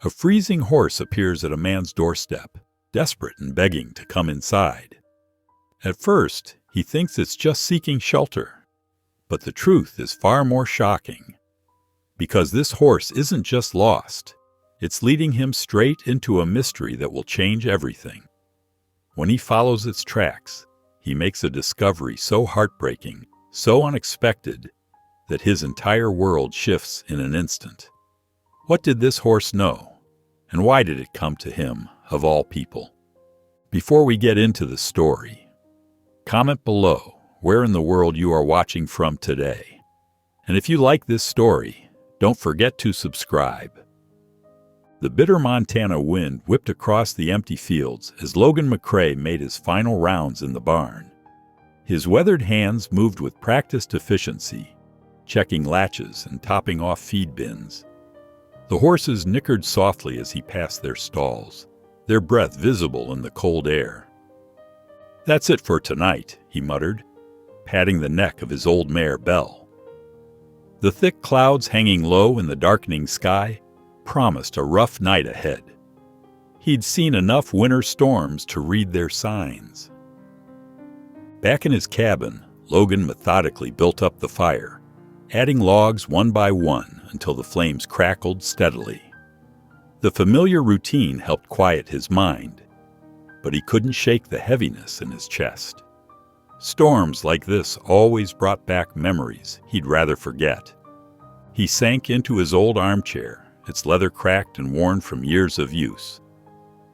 A freezing horse appears at a man's doorstep, desperate and begging to come inside. At first, he thinks it's just seeking shelter. But the truth is far more shocking. Because this horse isn't just lost, it's leading him straight into a mystery that will change everything. When he follows its tracks, he makes a discovery so heartbreaking, so unexpected, that his entire world shifts in an instant. What did this horse know? And why did it come to him, of all people? Before we get into the story, comment below where in the world you are watching from today. And if you like this story, don't forget to subscribe. The bitter Montana wind whipped across the empty fields as Logan McCrae made his final rounds in the barn. His weathered hands moved with practiced efficiency, checking latches and topping off feed bins. The horses nickered softly as he passed their stalls, their breath visible in the cold air. "That's it for tonight," he muttered, patting the neck of his old mare, Belle. The thick clouds hanging low in the darkening sky promised a rough night ahead. He'd seen enough winter storms to read their signs. Back in his cabin, Logan methodically built up the fire, adding logs one by one until the flames crackled steadily. The familiar routine helped quiet his mind, but he couldn't shake the heaviness in his chest. Storms like this always brought back memories he'd rather forget. He sank into his old armchair, its leather cracked and worn from years of use.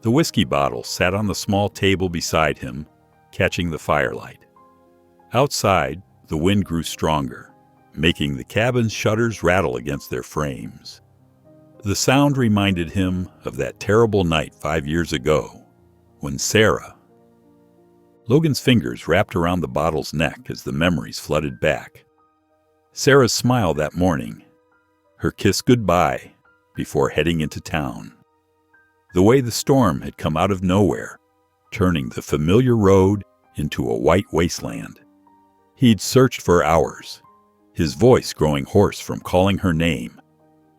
The whiskey bottle sat on the small table beside him, catching the firelight. Outside, the wind grew stronger, making the cabin's shutters rattle against their frames. The sound reminded him of that terrible night 5 years ago, when Sarah... Logan's fingers wrapped around the bottle's neck as the memories flooded back. Sarah's smile that morning, her kiss goodbye before heading into town. The way the storm had come out of nowhere, turning the familiar road into a white wasteland. He'd searched for hours, his voice growing hoarse from calling her name,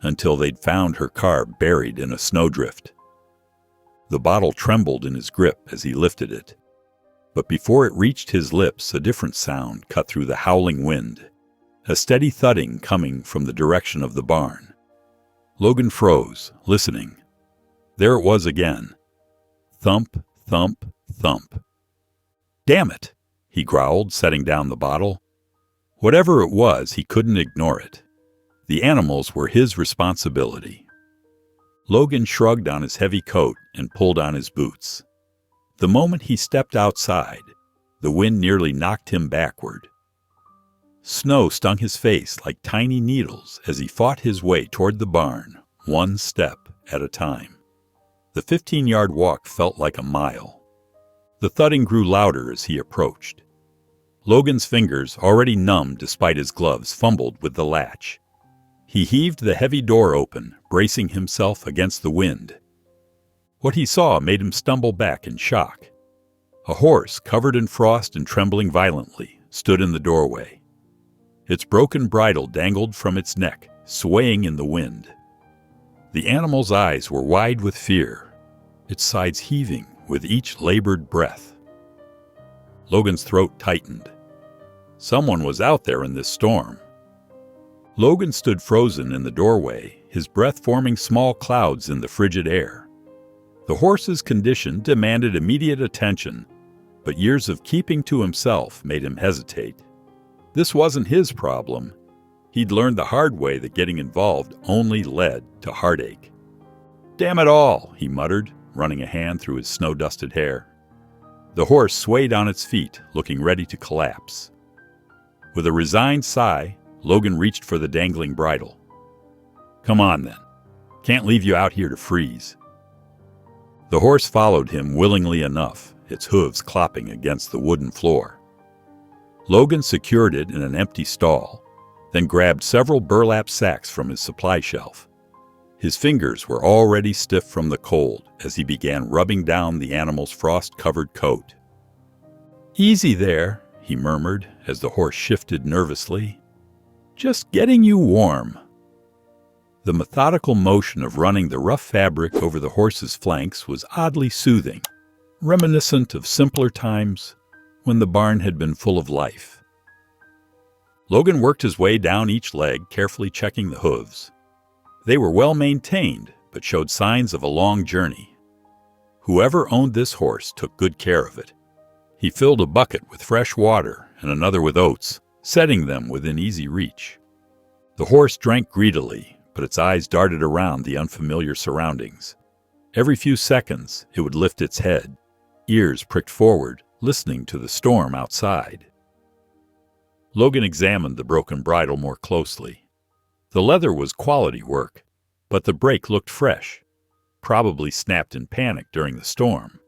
until they'd found her car buried in a snowdrift. The bottle trembled in his grip as he lifted it. But before it reached his lips, a different sound cut through the howling wind, a steady thudding coming from the direction of the barn. Logan froze, listening. There it was again. Thump, thump, thump. "Damn it," he growled, setting down the bottle. Whatever it was, he couldn't ignore it. The animals were his responsibility. Logan shrugged on his heavy coat and pulled on his boots. The moment he stepped outside, the wind nearly knocked him backward. Snow stung his face like tiny needles as he fought his way toward the barn, one step at a time. The 15-yard walk felt like a mile. The thudding grew louder as he approached. Logan's fingers, already numb despite his gloves, fumbled with the latch. He heaved the heavy door open, bracing himself against the wind. What he saw made him stumble back in shock. A horse, covered in frost and trembling violently, stood in the doorway. Its broken bridle dangled from its neck, swaying in the wind. The animal's eyes were wide with fear, its sides heaving with each labored breath. Logan's throat tightened. Someone was out there in this storm. Logan stood frozen in the doorway, his breath forming small clouds in the frigid air. The horse's condition demanded immediate attention, but years of keeping to himself made him hesitate. This wasn't his problem. He'd learned the hard way that getting involved only led to heartache. "Damn it all," he muttered, running a hand through his snow-dusted hair. The horse swayed on its feet, looking ready to collapse. With a resigned sigh, Logan reached for the dangling bridle. "Come on, then. Can't leave you out here to freeze." The horse followed him willingly enough, its hooves clopping against the wooden floor. Logan secured it in an empty stall, then grabbed several burlap sacks from his supply shelf. His fingers were already stiff from the cold as he began rubbing down the animal's frost-covered coat. "Easy there," he murmured as the horse shifted nervously. "Just getting you warm." The methodical motion of running the rough fabric over the horse's flanks was oddly soothing, reminiscent of simpler times when the barn had been full of life. Logan worked his way down each leg, carefully checking the hooves. They were well maintained, but showed signs of a long journey. Whoever owned this horse took good care of it. He filled a bucket with fresh water and another with oats, setting them within easy reach. The horse drank greedily, but its eyes darted around the unfamiliar surroundings. Every few seconds, it would lift its head, ears pricked forward, listening to the storm outside. Logan examined the broken bridle more closely. The leather was quality work, but the break looked fresh, probably snapped in panic during the storm.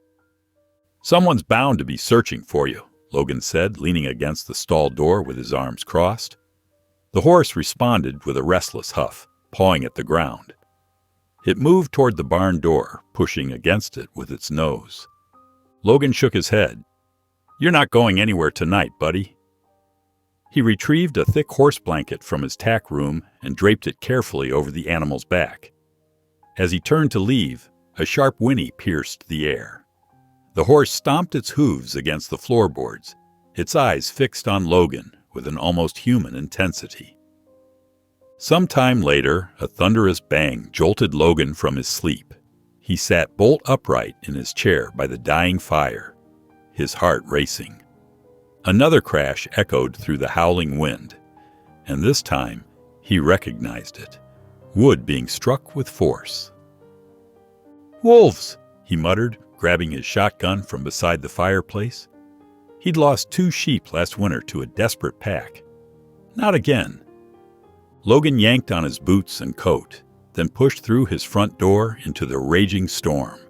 "Someone's bound to be searching for you," Logan said, leaning against the stall door with his arms crossed. The horse responded with a restless huff, pawing at the ground. It moved toward the barn door, pushing against it with its nose. Logan shook his head. "You're not going anywhere tonight, buddy." He retrieved a thick horse blanket from his tack room and draped it carefully over the animal's back. As he turned to leave, a sharp whinny pierced the air. The horse stomped its hooves against the floorboards, its eyes fixed on Logan with an almost human intensity. Some time later, a thunderous bang jolted Logan from his sleep. He sat bolt upright in his chair by the dying fire, his heart racing. Another crash echoed through the howling wind, and this time he recognized it, wood being struck with force. "Wolves!" he muttered, grabbing his shotgun from beside the fireplace. He'd lost 2 sheep last winter to a desperate pack. Not again. Logan yanked on his boots and coat, then pushed through his front door into the raging storm.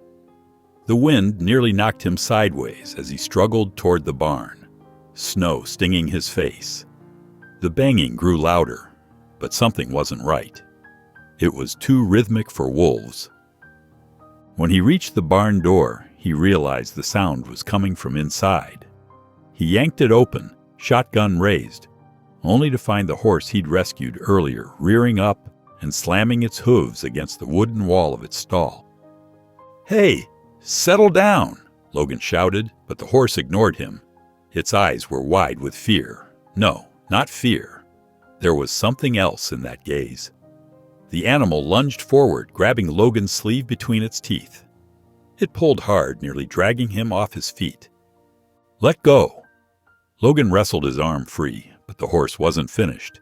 The wind nearly knocked him sideways as he struggled toward the barn, snow stinging his face. The banging grew louder, but something wasn't right. It was too rhythmic for wolves. When he reached the barn door, he realized the sound was coming from inside. He yanked it open, shotgun raised, only to find the horse he'd rescued earlier rearing up and slamming its hooves against the wooden wall of its stall. "Hey, settle down!" Logan shouted, but the horse ignored him. Its eyes were wide with fear. No, not fear. There was something else in that gaze. The animal lunged forward, grabbing Logan's sleeve between its teeth. It pulled hard, nearly dragging him off his feet. "Let go!" Logan wrestled his arm free, but the horse wasn't finished.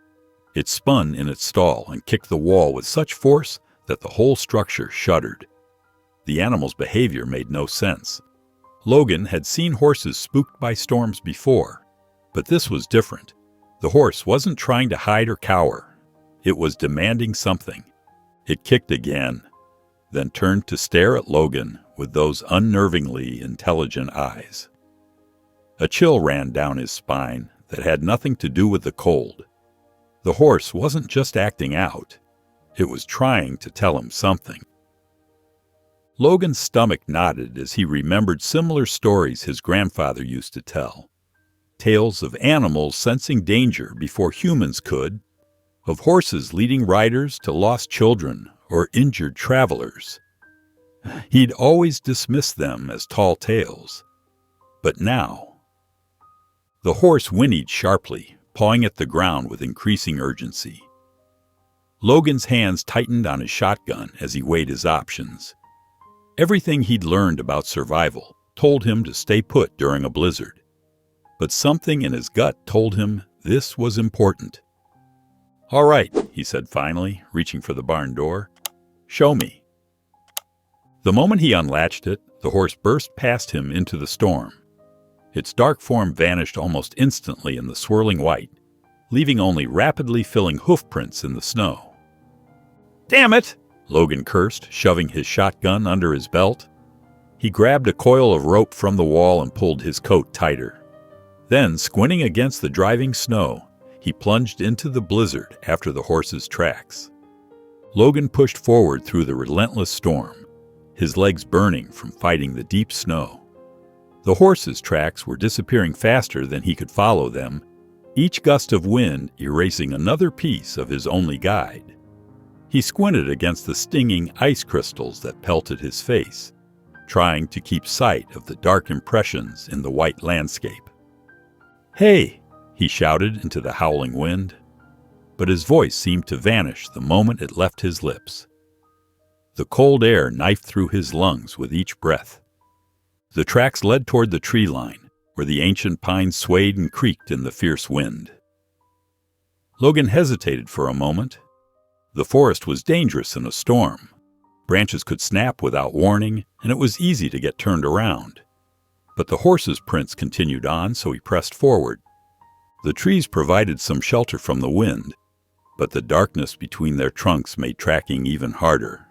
It spun in its stall and kicked the wall with such force that the whole structure shuddered. The animal's behavior made no sense. Logan had seen horses spooked by storms before, but this was different. The horse wasn't trying to hide or cower. It was demanding something. It kicked again, then turned to stare at Logan with those unnervingly intelligent eyes. A chill ran down his spine that had nothing to do with the cold. The horse wasn't just acting out. It was trying to tell him something. Logan's stomach knotted as he remembered similar stories his grandfather used to tell. Tales of animals sensing danger before humans could, of horses leading riders to lost children or injured travelers. He'd always dismissed them as tall tales. But now, the horse whinnied sharply, pawing at the ground with increasing urgency. Logan's hands tightened on his shotgun as he weighed his options. Everything he'd learned about survival told him to stay put during a blizzard. But something in his gut told him this was important. "All right," he said finally, reaching for the barn door. "Show me." The moment he unlatched it, the horse burst past him into the storm. Its dark form vanished almost instantly in the swirling white, leaving only rapidly filling hoofprints in the snow. "Damn it!" Logan cursed, shoving his shotgun under his belt. He grabbed a coil of rope from the wall and pulled his coat tighter. Then, squinting against the driving snow, he plunged into the blizzard after the horse's tracks. Logan pushed forward through the relentless storm, his legs burning from fighting the deep snow. The horse's tracks were disappearing faster than he could follow them, each gust of wind erasing another piece of his only guide. He squinted against the stinging ice crystals that pelted his face, trying to keep sight of the dark impressions in the white landscape. "Hey!" he shouted into the howling wind, but his voice seemed to vanish the moment it left his lips. The cold air knifed through his lungs with each breath. The tracks led toward the tree line, where the ancient pines swayed and creaked in the fierce wind. Logan hesitated for a moment. The forest was dangerous in a storm. Branches could snap without warning, and it was easy to get turned around. But the horse's prints continued on, so he pressed forward. The trees provided some shelter from the wind, but the darkness between their trunks made tracking even harder.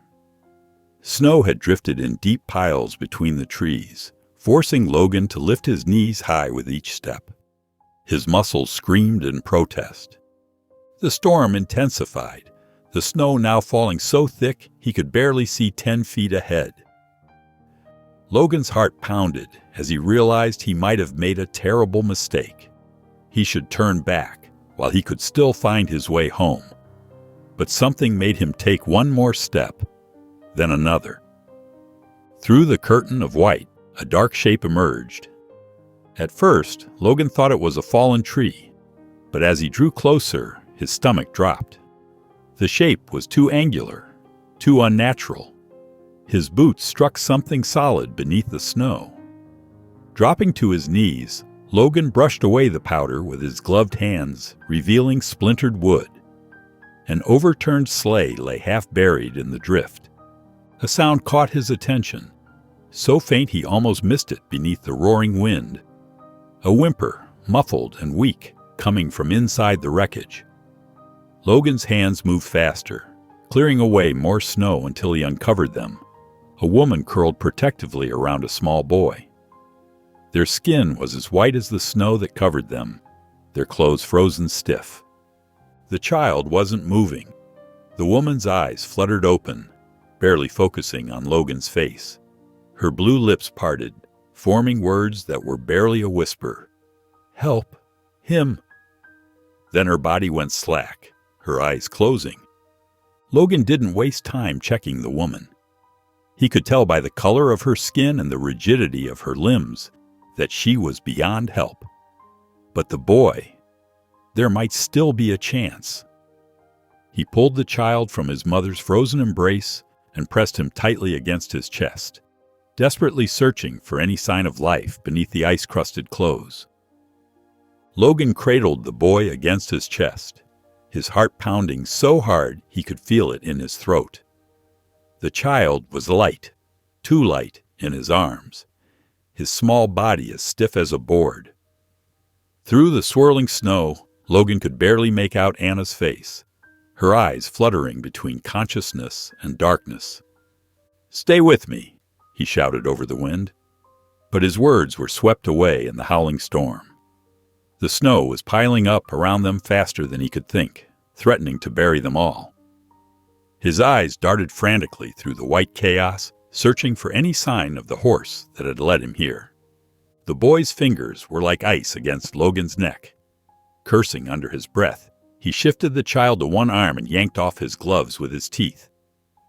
Snow had drifted in deep piles between the trees, forcing Logan to lift his knees high with each step. His muscles screamed in protest. The storm intensified, the snow now falling so thick he could barely see 10 feet ahead. Logan's heart pounded as he realized he might have made a terrible mistake. He should turn back while he could still find his way home. But something made him take one more step, then another. Through the curtain of white, a dark shape emerged. At first, Logan thought it was a fallen tree, but as he drew closer, his stomach dropped. The shape was too angular, too unnatural. His boots struck something solid beneath the snow. Dropping to his knees, Logan brushed away the powder with his gloved hands, revealing splintered wood. An overturned sleigh lay half buried in the drift. A sound caught his attention, so faint he almost missed it beneath the roaring wind. A whimper, muffled and weak, coming from inside the wreckage. Logan's hands moved faster, clearing away more snow until he uncovered them. A woman curled protectively around a small boy. Their skin was as white as the snow that covered them, their clothes frozen stiff. The child wasn't moving. The woman's eyes fluttered open, barely focusing on Logan's face. Her blue lips parted, forming words that were barely a whisper. "Help! Him!" Then her body went slack, her eyes closing. Logan didn't waste time checking the woman. He could tell by the color of her skin and the rigidity of her limbs that she was beyond help. But the boy, there might still be a chance. He pulled the child from his mother's frozen embrace and pressed him tightly against his chest, desperately searching for any sign of life beneath the ice-crusted clothes. Logan cradled the boy against his chest, his heart pounding so hard he could feel it in his throat. The child was light, too light in his arms, his small body as stiff as a board. Through the swirling snow, Logan could barely make out Anna's face, her eyes fluttering between consciousness and darkness. "Stay with me," he shouted over the wind. But his words were swept away in the howling storm. The snow was piling up around them faster than he could think, threatening to bury them all. His eyes darted frantically through the white chaos, searching for any sign of the horse that had led him here. The boy's fingers were like ice against Logan's neck. Cursing under his breath, he shifted the child to one arm and yanked off his gloves with his teeth.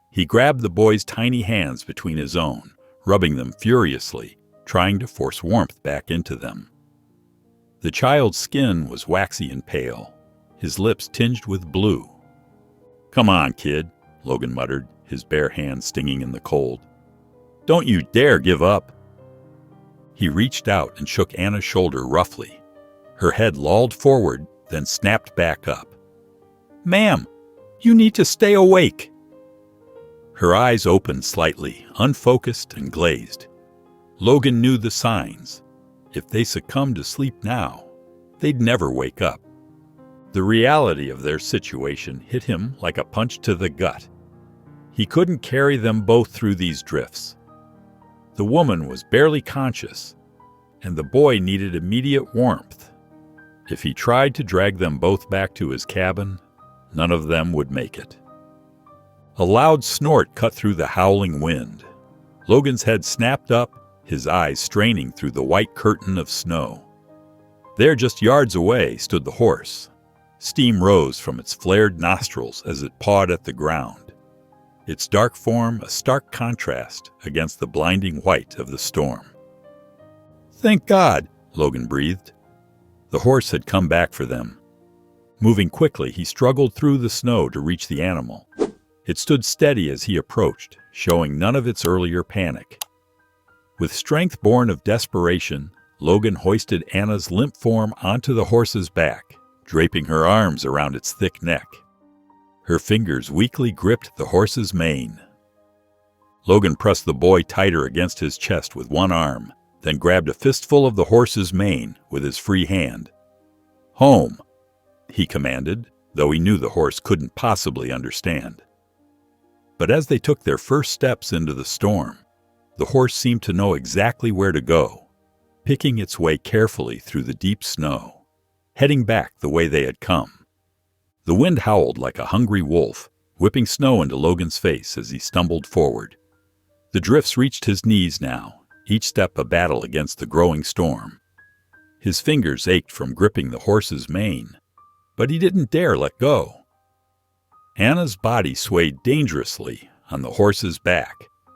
He grabbed the boy's tiny hands between his own, rubbing them furiously, trying to force warmth back into them. The child's skin was waxy and pale, his lips tinged with blue. "Come on, kid," Logan muttered, his bare hand stinging in the cold. "Don't you dare give up." He reached out and shook Anna's shoulder roughly. Her head lolled forward, then snapped back up. "Ma'am, you need to stay awake." Her eyes opened slightly, unfocused and glazed. Logan knew the signs. If they succumbed to sleep now, they'd never wake up. The reality of their situation hit him like a punch to the gut. He couldn't carry them both through these drifts. The woman was barely conscious, and the boy needed immediate warmth. If he tried to drag them both back to his cabin, none of them would make it. A loud snort cut through the howling wind. Logan's head snapped up, his eyes straining through the white curtain of snow. There, just yards away, stood the horse. Steam rose from its flared nostrils as it pawed at the ground. its dark form a stark contrast against the blinding white of the storm. "Thank God," Logan breathed. The horse had come back for them. Moving quickly, he struggled through the snow to reach the animal. It stood steady as he approached, showing none of its earlier panic. With strength born of desperation, Logan hoisted Anna's limp form onto the horse's back, draping her arms around its thick neck. Her fingers weakly gripped the horse's mane. Logan pressed the boy tighter against his chest with one arm, then grabbed a fistful of the horse's mane with his free hand. "Home," he commanded, though he knew the horse couldn't possibly understand. But as they took their first steps into the storm, the horse seemed to know exactly where to go, picking its way carefully through the deep snow, heading back the way they had come. The wind howled like a hungry wolf, whipping snow into Logan's face as he stumbled forward. The drifts reached his knees now, each step a battle against the growing storm. His fingers ached from gripping the horse's mane, but he didn't dare let go. Anna's body swayed dangerously on the horse's back,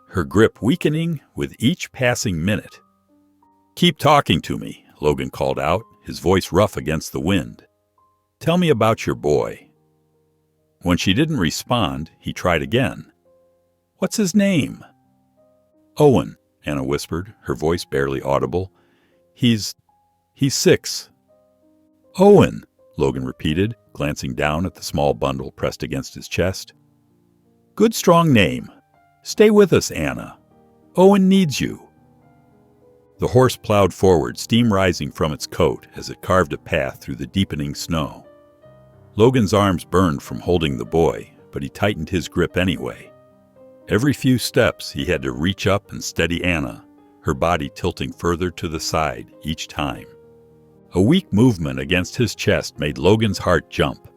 her grip weakening with each passing minute. "Keep talking to me," Logan called out, his voice rough against the wind. "Tell me about your boy." When she didn't respond, he tried again. "What's his name?" "Owen," Anna whispered, her voice barely audible. He's 6. "Owen," Logan repeated, glancing down at the small bundle pressed against his chest. "Good strong name. Stay with us, Anna. Owen needs you." The horse plowed forward, steam rising from its coat as it carved a path through the deepening snow. Logan's arms burned from holding the boy, but he tightened his grip anyway. Every few steps he had to reach up and steady Anna, her body tilting further to the side each time. A weak movement against his chest made Logan's heart jump.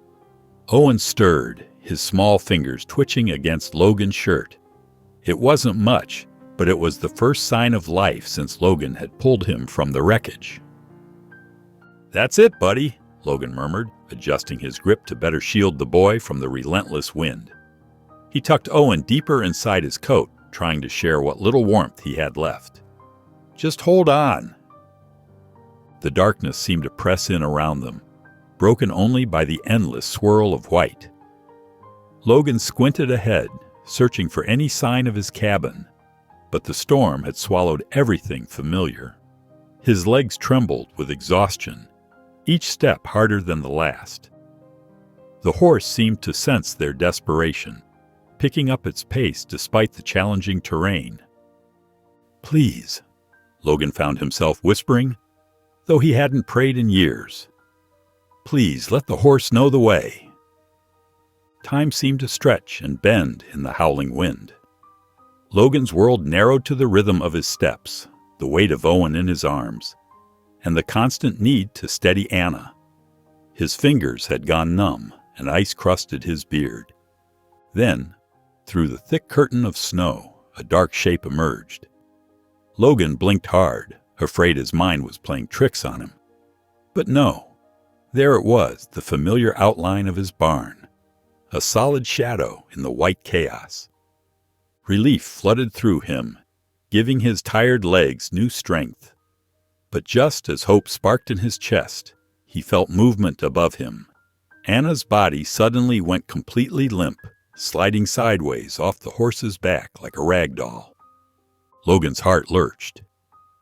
Owen stirred, his small fingers twitching against Logan's shirt. It wasn't much, but it was the first sign of life since Logan had pulled him from the wreckage. "That's it, buddy," Logan murmured, adjusting his grip to better shield the boy from the relentless wind. He tucked Owen deeper inside his coat, trying to share what little warmth he had left. "Just hold on." The darkness seemed to press in around them, broken only by the endless swirl of white. Logan squinted ahead, searching for any sign of his cabin, but the storm had swallowed everything familiar. His legs trembled with exhaustion, each step harder than the last. The horse seemed to sense their desperation, picking up its pace despite the challenging terrain. "Please," Logan found himself whispering, though he hadn't prayed in years. "Please let the horse know the way." Time seemed to stretch and bend in the howling wind. Logan's world narrowed to the rhythm of his steps, the weight of Owen in his arms, and the constant need to steady Anna. His fingers had gone numb, and ice crusted his beard. Then, through the thick curtain of snow, a dark shape emerged. Logan blinked hard, afraid his mind was playing tricks on him. But no, there it was, the familiar outline of his barn, a solid shadow in the white chaos. Relief flooded through him, giving his tired legs new strength. But just as hope sparked in his chest, he felt movement above him. Anna's body suddenly went completely limp, sliding sideways off the horse's back like a rag doll. Logan's heart lurched.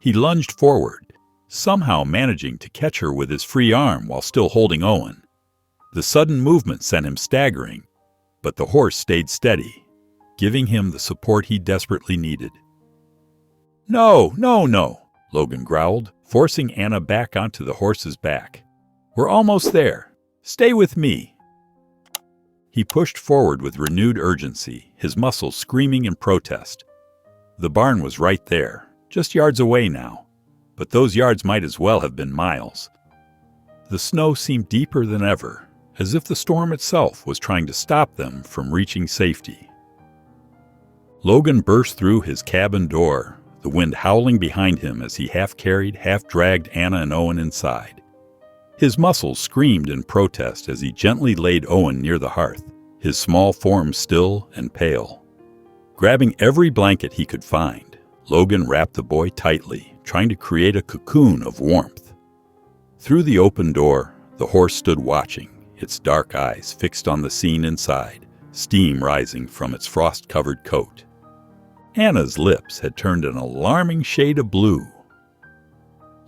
He lunged forward, somehow managing to catch her with his free arm while still holding Owen. The sudden movement sent him staggering, but the horse stayed steady, giving him the support he desperately needed. "No, no, no," Logan growled, forcing Anna back onto the horse's back. "We're almost there. Stay with me." He pushed forward with renewed urgency, his muscles screaming in protest. The barn was right there, just yards away now, but those yards might as well have been miles. The snow seemed deeper than ever, as if the storm itself was trying to stop them from reaching safety. Logan burst through his cabin door, the wind howling behind him as he half-carried, half-dragged Anna and Owen inside. His muscles screamed in protest as he gently laid Owen near the hearth, his small form still and pale. Grabbing every blanket he could find, Logan wrapped the boy tightly, trying to create a cocoon of warmth. Through the open door, the horse stood watching, its dark eyes fixed on the scene inside, steam rising from its frost-covered coat. Anna's lips had turned an alarming shade of blue.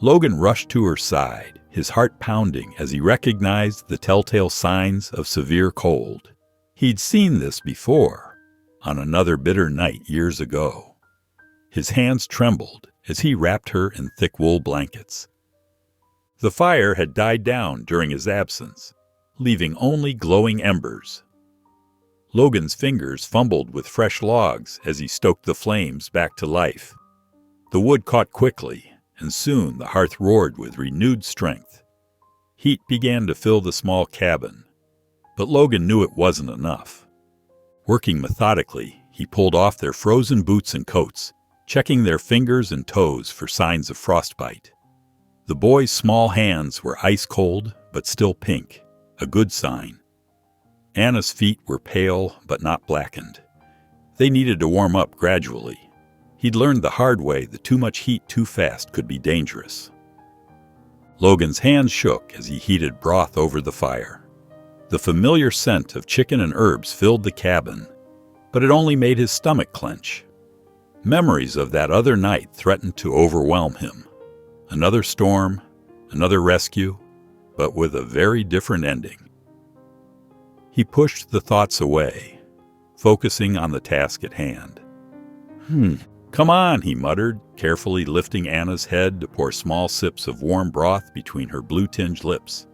Logan rushed to her side, his heart pounding as he recognized the telltale signs of severe cold. He'd seen this before, on another bitter night years ago. His hands trembled as he wrapped her in thick wool blankets. The fire had died down during his absence, leaving only glowing embers. Logan's fingers fumbled with fresh logs as he stoked the flames back to life. The wood caught quickly, and soon the hearth roared with renewed strength. Heat began to fill the small cabin, but Logan knew it wasn't enough. Working methodically, he pulled off their frozen boots and coats, checking their fingers and toes for signs of frostbite. The boy's small hands were ice cold, but still pink, a good sign. Anna's feet were pale, but not blackened. They needed to warm up gradually. He'd learned the hard way that too much heat too fast could be dangerous. Logan's hands shook as he heated broth over the fire. The familiar scent of chicken and herbs filled the cabin, but it only made his stomach clench. Memories of that other night threatened to overwhelm him. Another storm, another rescue, but with a very different ending. He pushed the thoughts away, focusing on the task at hand. Come on, he muttered, carefully lifting Anna's head to pour small sips of warm broth between her blue-tinged lips.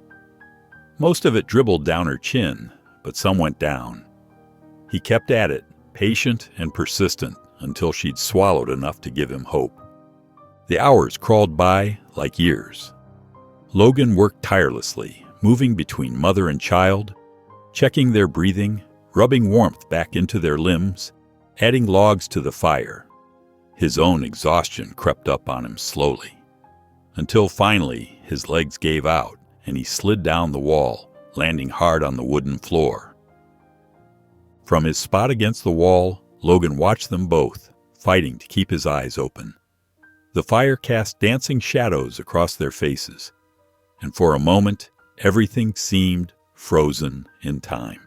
Most of it dribbled down her chin, but some went down. He kept at it, patient and persistent, until she'd swallowed enough to give him hope. The hours crawled by like years. Logan worked tirelessly, moving between mother and child, checking their breathing, rubbing warmth back into their limbs, adding logs to the fire. His own exhaustion crept up on him slowly, until finally his legs gave out and he slid down the wall, landing hard on the wooden floor. From his spot against the wall, Logan watched them both, fighting to keep his eyes open. The fire cast dancing shadows across their faces, and for a moment, everything seemed frozen in time.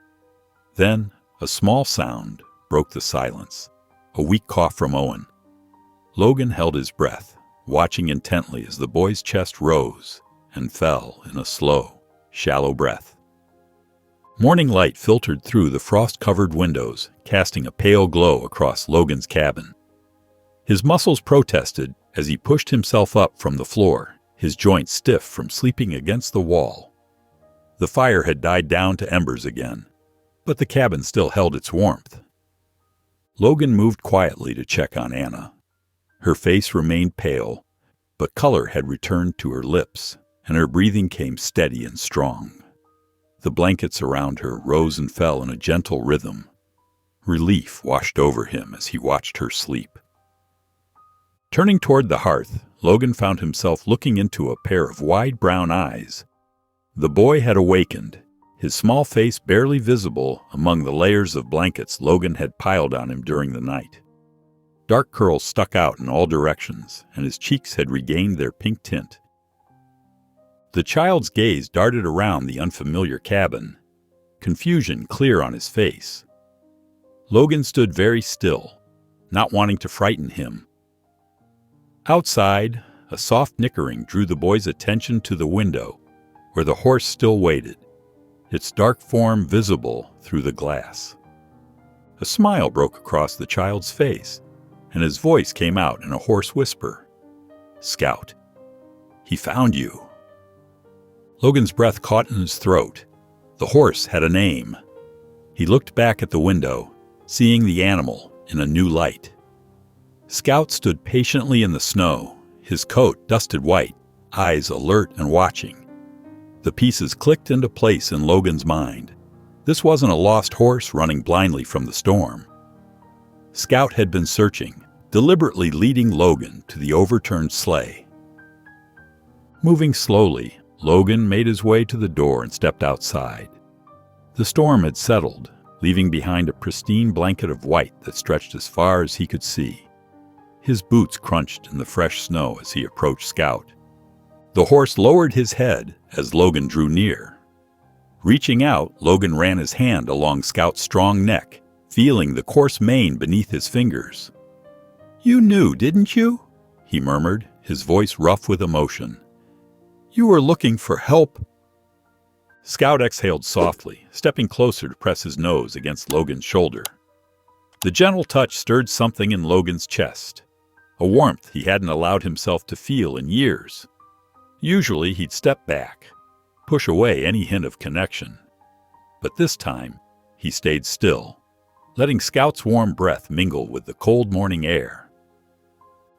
Then, a small sound broke the silence, a weak cough from Owen. Logan held his breath, watching intently as the boy's chest rose and fell in a slow, shallow breath. Morning light filtered through the frost-covered windows, casting a pale glow across Logan's cabin. His muscles protested as he pushed himself up from the floor, his joints stiff from sleeping against the wall. The fire had died down to embers again, but the cabin still held its warmth. Logan moved quietly to check on Anna. Her face remained pale, but color had returned to her lips, and her breathing came steady and strong. The blankets around her rose and fell in a gentle rhythm. Relief washed over him as he watched her sleep. Turning toward the hearth, Logan found himself looking into a pair of wide brown eyes. The boy had awakened, his small face barely visible among the layers of blankets Logan had piled on him during the night. Dark curls stuck out in all directions, and his cheeks had regained their pink tint. The child's gaze darted around the unfamiliar cabin, confusion clear on his face. Logan stood very still, not wanting to frighten him. Outside, a soft nickering drew the boy's attention to the window, where the horse still waited, its dark form visible through the glass. A smile broke across the child's face, and his voice came out in a hoarse whisper. "Scout, he found you." Logan's breath caught in his throat. The horse had a name. He looked back at the window, seeing the animal in a new light. Scout stood patiently in the snow, his coat dusted white, eyes alert and watching. The pieces clicked into place in Logan's mind. This wasn't a lost horse running blindly from the storm. Scout had been searching, deliberately leading Logan to the overturned sleigh. Moving slowly, Logan made his way to the door and stepped outside. The storm had settled, leaving behind a pristine blanket of white that stretched as far as he could see. His boots crunched in the fresh snow as he approached Scout. The horse lowered his head as Logan drew near. Reaching out, Logan ran his hand along Scout's strong neck, feeling the coarse mane beneath his fingers. "You knew, didn't you?" he murmured, his voice rough with emotion. "You were looking for help." Scout exhaled softly, stepping closer to press his nose against Logan's shoulder. The gentle touch stirred something in Logan's chest, a warmth he hadn't allowed himself to feel in years. Usually he'd step back, push away any hint of connection. But this time, he stayed still, letting Scout's warm breath mingle with the cold morning air.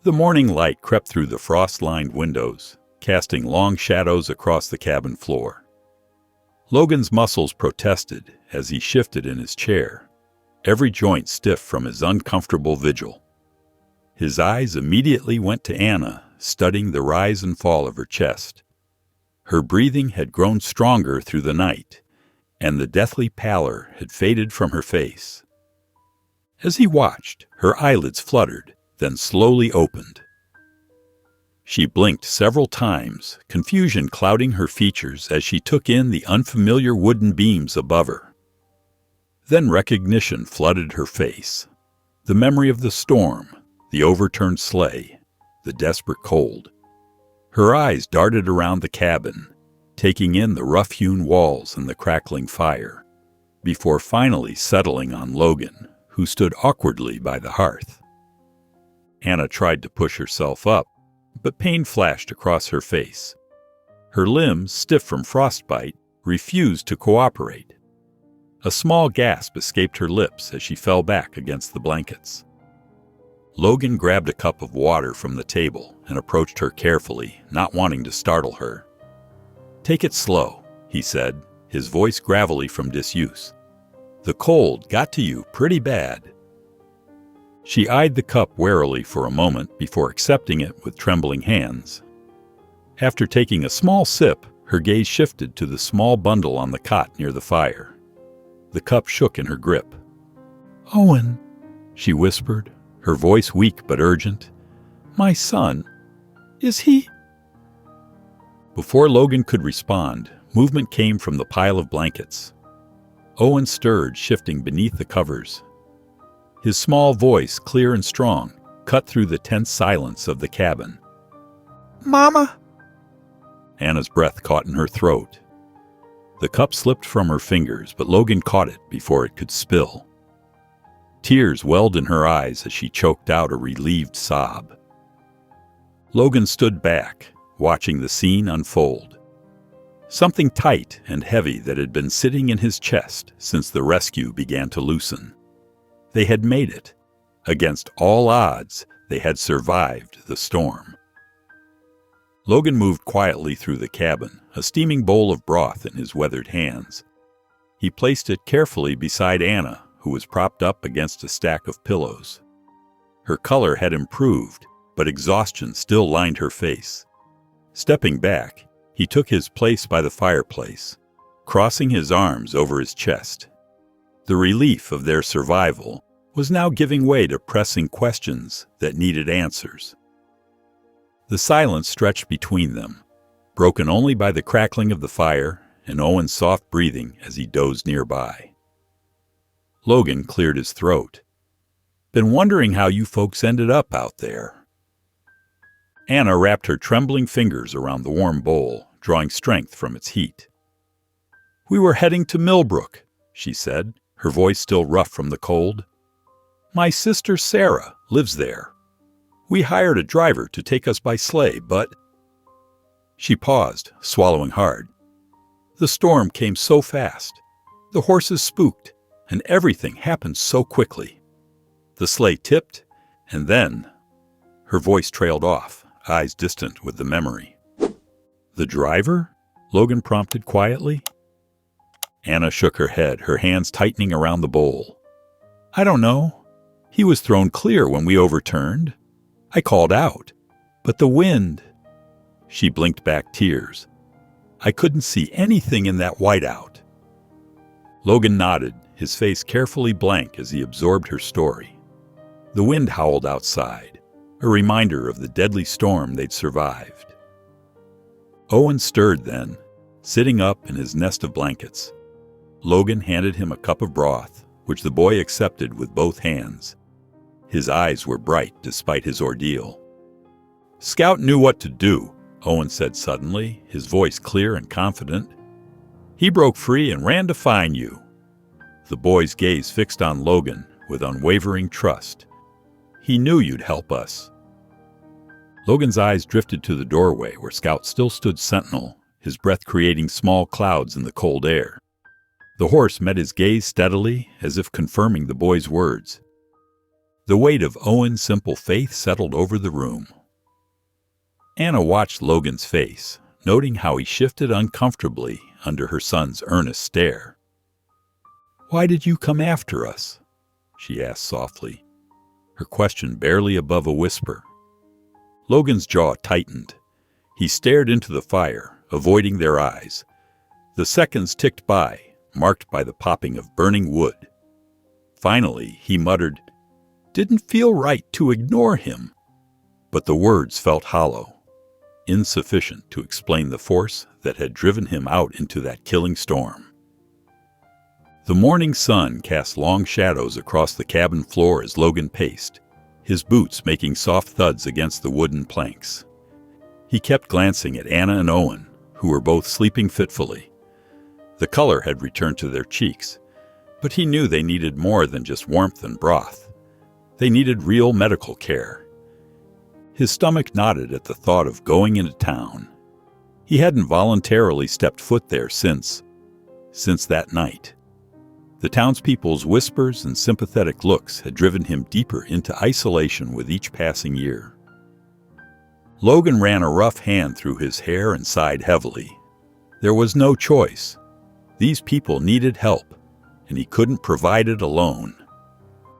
The morning light crept through the frost-lined windows, casting long shadows across the cabin floor. Logan's muscles protested as he shifted in his chair, every joint stiff from his uncomfortable vigil. His eyes immediately went to Anna, studying the rise and fall of her chest. Her breathing had grown stronger through the night, and the deathly pallor had faded from her face. As he watched, her eyelids fluttered, then slowly opened. She blinked several times, confusion clouding her features as she took in the unfamiliar wooden beams above her. Then recognition flooded her face. The memory of the storm, the overturned sleigh, the desperate cold. Her eyes darted around the cabin, taking in the rough-hewn walls and the crackling fire, before finally settling on Logan, who stood awkwardly by the hearth. Anna tried to push herself up, but pain flashed across her face. Her limbs, stiff from frostbite, refused to cooperate. A small gasp escaped her lips as she fell back against the blankets. Logan grabbed a cup of water from the table and approached her carefully, not wanting to startle her. "Take it slow," he said, his voice gravelly from disuse. "The cold got to you pretty bad." She eyed the cup warily for a moment before accepting it with trembling hands. After taking a small sip, her gaze shifted to the small bundle on the cot near the fire. The cup shook in her grip. "Owen," she whispered, her voice weak but urgent. "My son, is he—" Before Logan could respond, movement came from the pile of blankets. Owen stirred, shifting beneath the covers. His small voice, clear and strong, cut through the tense silence of the cabin. "Mama!" Anna's breath caught in her throat. The cup slipped from her fingers, but Logan caught it before it could spill. Tears welled in her eyes as she choked out a relieved sob. Logan stood back, watching the scene unfold. Something tight and heavy that had been sitting in his chest since the rescue began to loosen. They had made it. Against all odds, they had survived the storm. Logan moved quietly through the cabin, a steaming bowl of broth in his weathered hands. He placed it carefully beside Anna, who was propped up against a stack of pillows. Her color had improved, but exhaustion still lined her face. Stepping back, he took his place by the fireplace, crossing his arms over his chest. The relief of their survival was now giving way to pressing questions that needed answers. The silence stretched between them, broken only by the crackling of the fire and Owen's soft breathing as he dozed nearby. Logan cleared his throat. "Been wondering how you folks ended up out there." Anna wrapped her trembling fingers around the warm bowl, drawing strength from its heat. "We were heading to Millbrook," she said, her voice still rough from the cold. "My sister Sarah lives there. We hired a driver to take us by sleigh, but—" She paused, swallowing hard. "The storm came so fast. The horses spooked, and everything happened so quickly. The sleigh tipped, and then—" Her voice trailed off, eyes distant with the memory. "The driver?" Logan prompted quietly. Anna shook her head, her hands tightening around the bowl. "I don't know. He was thrown clear when we overturned. I called out, but the wind—" She blinked back tears. "I couldn't see anything in that whiteout." Logan nodded, his face carefully blank as he absorbed her story. The wind howled outside, a reminder of the deadly storm they'd survived. Owen stirred then, sitting up in his nest of blankets. Logan handed him a cup of broth, which the boy accepted with both hands. His eyes were bright despite his ordeal. "Scout knew what to do," Owen said suddenly, his voice clear and confident. "He broke free and ran to find you." The boy's gaze fixed on Logan with unwavering trust. "He knew you'd help us." Logan's eyes drifted to the doorway where Scout still stood sentinel, his breath creating small clouds in the cold air. The horse met his gaze steadily, as if confirming the boy's words. The weight of Owen's simple faith settled over the room. Anna watched Logan's face, noting how he shifted uncomfortably under her son's earnest stare. "Why did you come after us?" she asked softly, her question barely above a whisper. Logan's jaw tightened. He stared into the fire, avoiding their eyes. The seconds ticked by, marked by the popping of burning wood. Finally, he muttered, "Didn't feel right to ignore him." But the words felt hollow, insufficient to explain the force that had driven him out into that killing storm. The morning sun cast long shadows across the cabin floor as Logan paced, his boots making soft thuds against the wooden planks. He kept glancing at Anna and Owen, who were both sleeping fitfully. The color had returned to their cheeks, but he knew they needed more than just warmth and broth. They needed real medical care. His stomach knotted at the thought of going into town. He hadn't voluntarily stepped foot there since that night. The townspeople's whispers and sympathetic looks had driven him deeper into isolation with each passing year. Logan ran a rough hand through his hair and sighed heavily. There was no choice. These people needed help, and he couldn't provide it alone.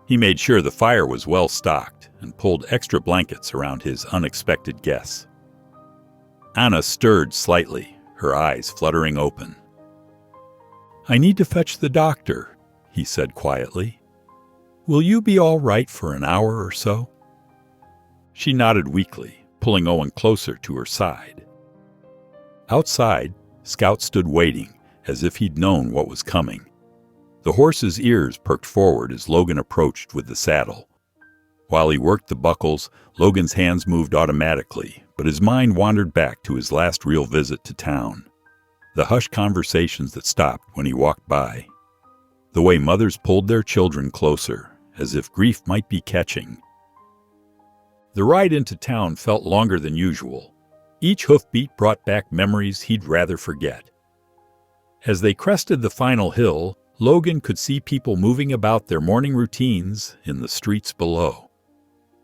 He made sure the fire was well stocked and pulled extra blankets around his unexpected guests. Anna stirred slightly, her eyes fluttering open. "I need to fetch the doctor," he said quietly. "Will you be all right for an hour or so?" She nodded weakly, pulling Owen closer to her side. Outside, Scout stood waiting, as if he'd known what was coming. The horse's ears perked forward as Logan approached with the saddle. While he worked the buckles, Logan's hands moved automatically, but his mind wandered back to his last real visit to town. The hushed conversations that stopped when he walked by. The way mothers pulled their children closer, as if grief might be catching. The ride into town felt longer than usual. Each hoofbeat brought back memories he'd rather forget. As they crested the final hill, Logan could see people moving about their morning routines in the streets below.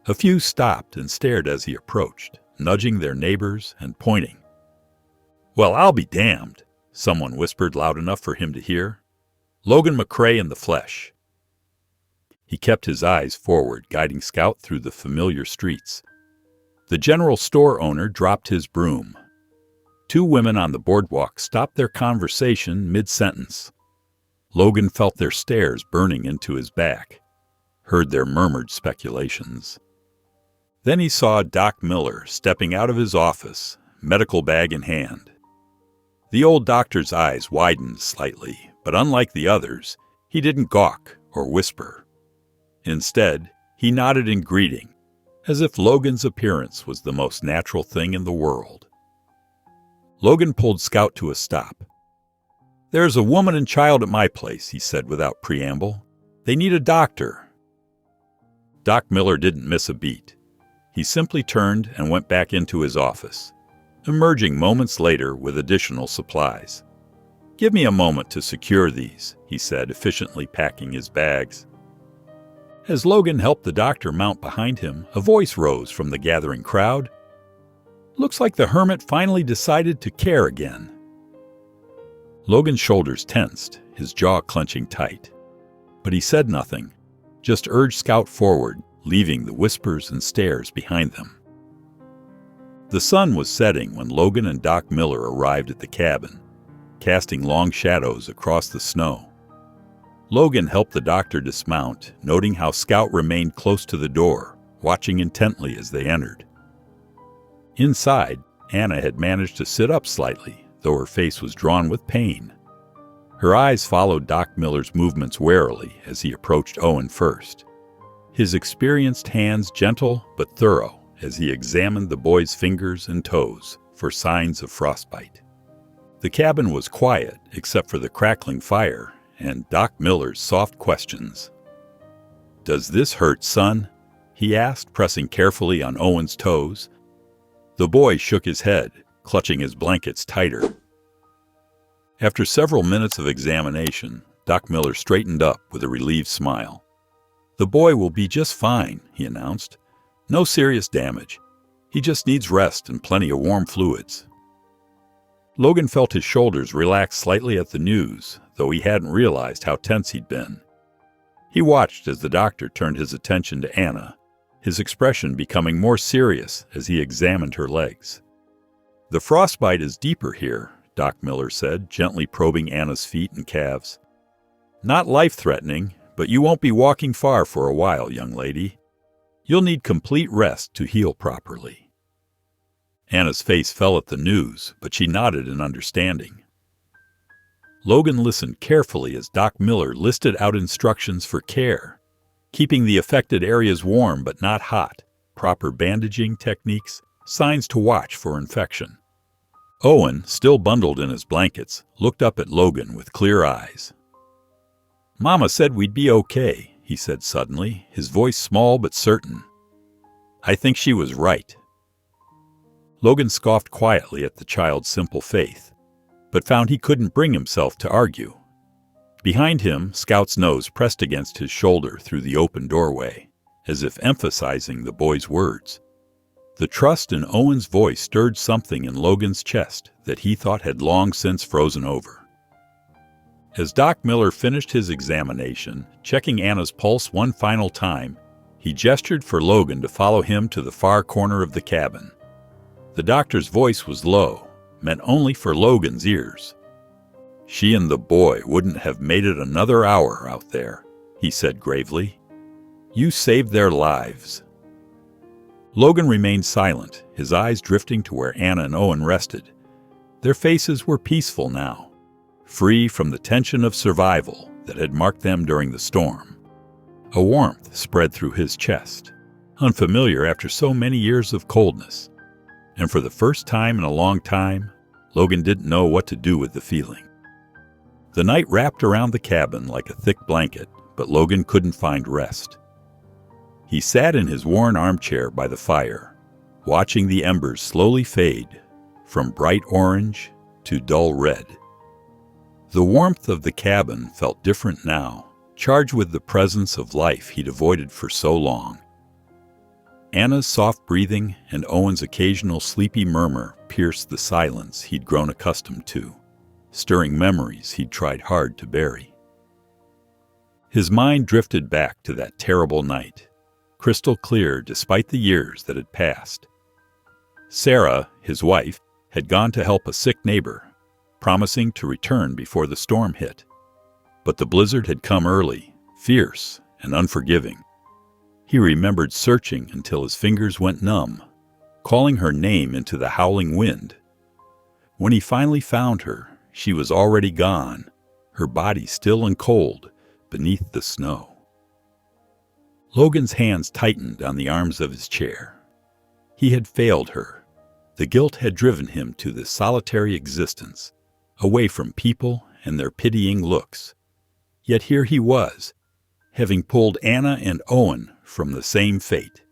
A few stopped and stared as he approached, nudging their neighbors and pointing. "Well, I'll be damned," someone whispered loud enough for him to hear. "Logan McCrae in the flesh." He kept his eyes forward, guiding Scout through the familiar streets. The general store owner dropped his broom. Two women on the boardwalk stopped their conversation mid-sentence. Logan felt their stares burning into his back, heard their murmured speculations. Then he saw Doc Miller stepping out of his office, medical bag in hand. The old doctor's eyes widened slightly, but unlike the others, he didn't gawk or whisper. Instead, he nodded in greeting, as if Logan's appearance was the most natural thing in the world. Logan pulled Scout to a stop. "There's a woman and child at my place," he said without preamble. "They need a doctor." Doc Miller didn't miss a beat. He simply turned and went back into his office, emerging moments later with additional supplies. "Give me a moment to secure these," he said, efficiently packing his bags. As Logan helped the doctor mount behind him, a voice rose from the gathering crowd. "Looks like the hermit finally decided to care again." Logan's shoulders tensed, his jaw clenching tight. But he said nothing, just urged Scout forward, leaving the whispers and stares behind them. The sun was setting when Logan and Doc Miller arrived at the cabin, casting long shadows across the snow. Logan helped the doctor dismount, noting how Scout remained close to the door, watching intently as they entered. Inside, Anna had managed to sit up slightly, though her face was drawn with pain. Her eyes followed Doc Miller's movements warily as he approached Owen first, his experienced hands gentle but thorough as he examined the boy's fingers and toes for signs of frostbite. The cabin was quiet except for the crackling fire and Doc Miller's soft questions. "Does this hurt, son?" he asked, pressing carefully on Owen's toes. The boy shook his head, clutching his blankets tighter. After several minutes of examination, Doc Miller straightened up with a relieved smile. "The boy will be just fine," he announced. "No serious damage. He just needs rest and plenty of warm fluids." Logan felt his shoulders relax slightly at the news, though he hadn't realized how tense he'd been. He watched as the doctor turned his attention to Anna, his expression becoming more serious as he examined her legs. "The frostbite is deeper here," Doc Miller said, gently probing Anna's feet and calves. "Not life-threatening, but you won't be walking far for a while, young lady. You'll need complete rest to heal properly." Anna's face fell at the news, but she nodded in understanding. Logan listened carefully as Doc Miller listed out instructions for care, keeping the affected areas warm but not hot, proper bandaging techniques, signs to watch for infection. Owen, still bundled in his blankets, looked up at Logan with clear eyes. "Mama said we'd be okay," he said suddenly, his voice small but certain. "I think she was right." Logan scoffed quietly at the child's simple faith, but found he couldn't bring himself to argue. Behind him, Scout's nose pressed against his shoulder through the open doorway, as if emphasizing the boy's words. The trust in Owen's voice stirred something in Logan's chest that he thought had long since frozen over. As Doc Miller finished his examination, checking Anna's pulse one final time, he gestured for Logan to follow him to the far corner of the cabin. The doctor's voice was low, meant only for Logan's ears. "She and the boy wouldn't have made it another hour out there," he said gravely. "You saved their lives." Logan remained silent, his eyes drifting to where Anna and Owen rested. Their faces were peaceful now, free from the tension of survival that had marked them during the storm. A warmth spread through his chest, unfamiliar after so many years of coldness. And for the first time in a long time, Logan didn't know what to do with the feeling. The night wrapped around the cabin like a thick blanket, but Logan couldn't find rest. He sat in his worn armchair by the fire, watching the embers slowly fade from bright orange to dull red. The warmth of the cabin felt different now, charged with the presence of life he'd avoided for so long. Anna's soft breathing and Owen's occasional sleepy murmur pierced the silence he'd grown accustomed to, stirring memories he'd tried hard to bury. His mind drifted back to that terrible night, crystal clear despite the years that had passed. Sarah, his wife, had gone to help a sick neighbor, promising to return before the storm hit. But the blizzard had come early, fierce and unforgiving. He remembered searching until his fingers went numb, calling her name into the howling wind. When he finally found her, she was already gone, her body still and cold beneath the snow. Logan's hands tightened on the arms of his chair. He had failed her. The guilt had driven him to this solitary existence, away from people and their pitying looks. Yet here he was, having pulled Anna and Owen from the same fate.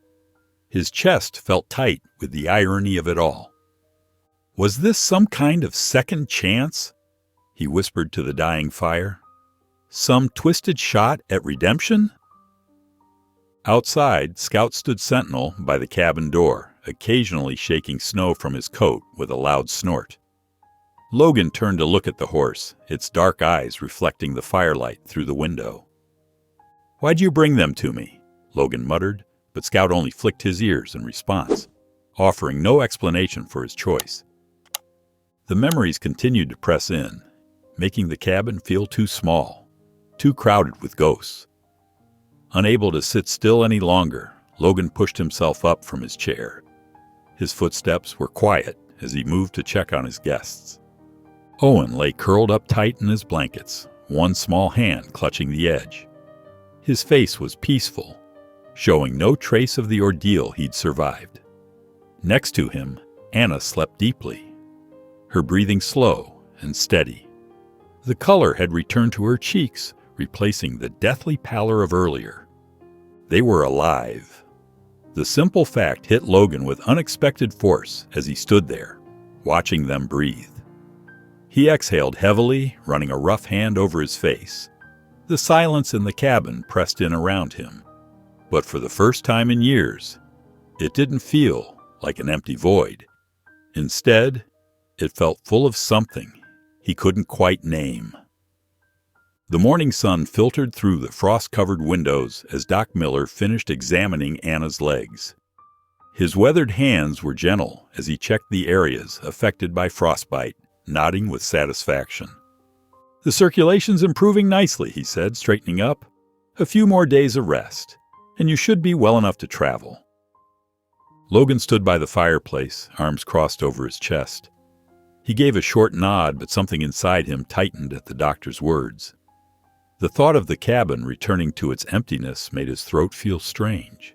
His chest felt tight with the irony of it all. Was this some kind of second chance? He whispered to the dying fire. Some twisted shot at redemption? Outside, Scout stood sentinel by the cabin door, occasionally shaking snow from his coat with a loud snort. Logan turned to look at the horse, its dark eyes reflecting the firelight through the window. "Why'd you bring them to me?" Logan muttered, but Scout only flicked his ears in response, offering no explanation for his choice. The memories continued to press in, making the cabin feel too small. too crowded with ghosts. Unable to sit still any longer, Logan pushed himself up from his chair. His footsteps were quiet as he moved to check on his guests. Owen lay curled up tight in his blankets, one small hand clutching the edge. His face was peaceful, showing no trace of the ordeal he'd survived. Next to him, Anna slept deeply, her breathing slow and steady. The color had returned to her cheeks, replacing the deathly pallor of earlier. They were alive. The simple fact hit Logan with unexpected force as he stood there, watching them breathe. He exhaled heavily, running a rough hand over his face. The silence in the cabin pressed in around him. But for the first time in years, it didn't feel like an empty void. Instead, it felt full of something he couldn't quite name. The morning sun filtered through the frost-covered windows as Doc Miller finished examining Anna's legs. His weathered hands were gentle as he checked the areas affected by frostbite, nodding with satisfaction. "The circulation's improving nicely," he said, straightening up. "A few more days of rest, and you should be well enough to travel." Logan stood by the fireplace, arms crossed over his chest. He gave a short nod, but something inside him tightened at the doctor's words. The thought of the cabin returning to its emptiness made his throat feel strange.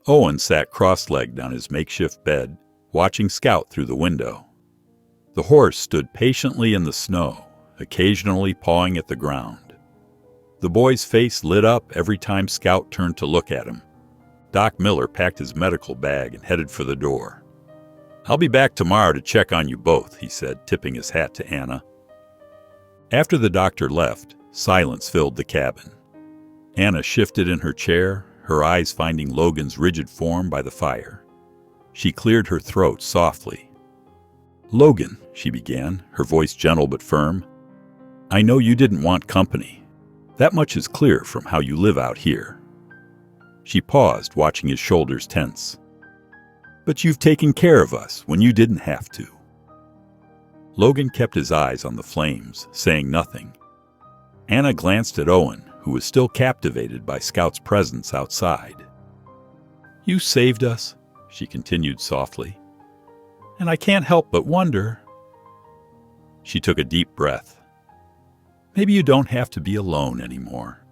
Owen sat cross-legged on his makeshift bed, watching Scout through the window. The horse stood patiently in the snow, occasionally pawing at the ground. The boy's face lit up every time Scout turned to look at him. Doc Miller packed his medical bag and headed for the door. "I'll be back tomorrow to check on you both," he said, tipping his hat to Anna. After the doctor left, silence filled the cabin. Anna shifted in her chair, her eyes finding Logan's rigid form by the fire. She cleared her throat softly. "Logan," she began, her voice gentle but firm, "I know you didn't want company. That much is clear from how you live out here." She paused, watching his shoulders tense. "But you've taken care of us when you didn't have to." Logan kept his eyes on the flames, saying nothing. Anna glanced at Owen, who was still captivated by Scout's presence outside. "You saved us," she continued softly. "And I can't help but wonder." She took a deep breath. "Maybe you don't have to be alone anymore."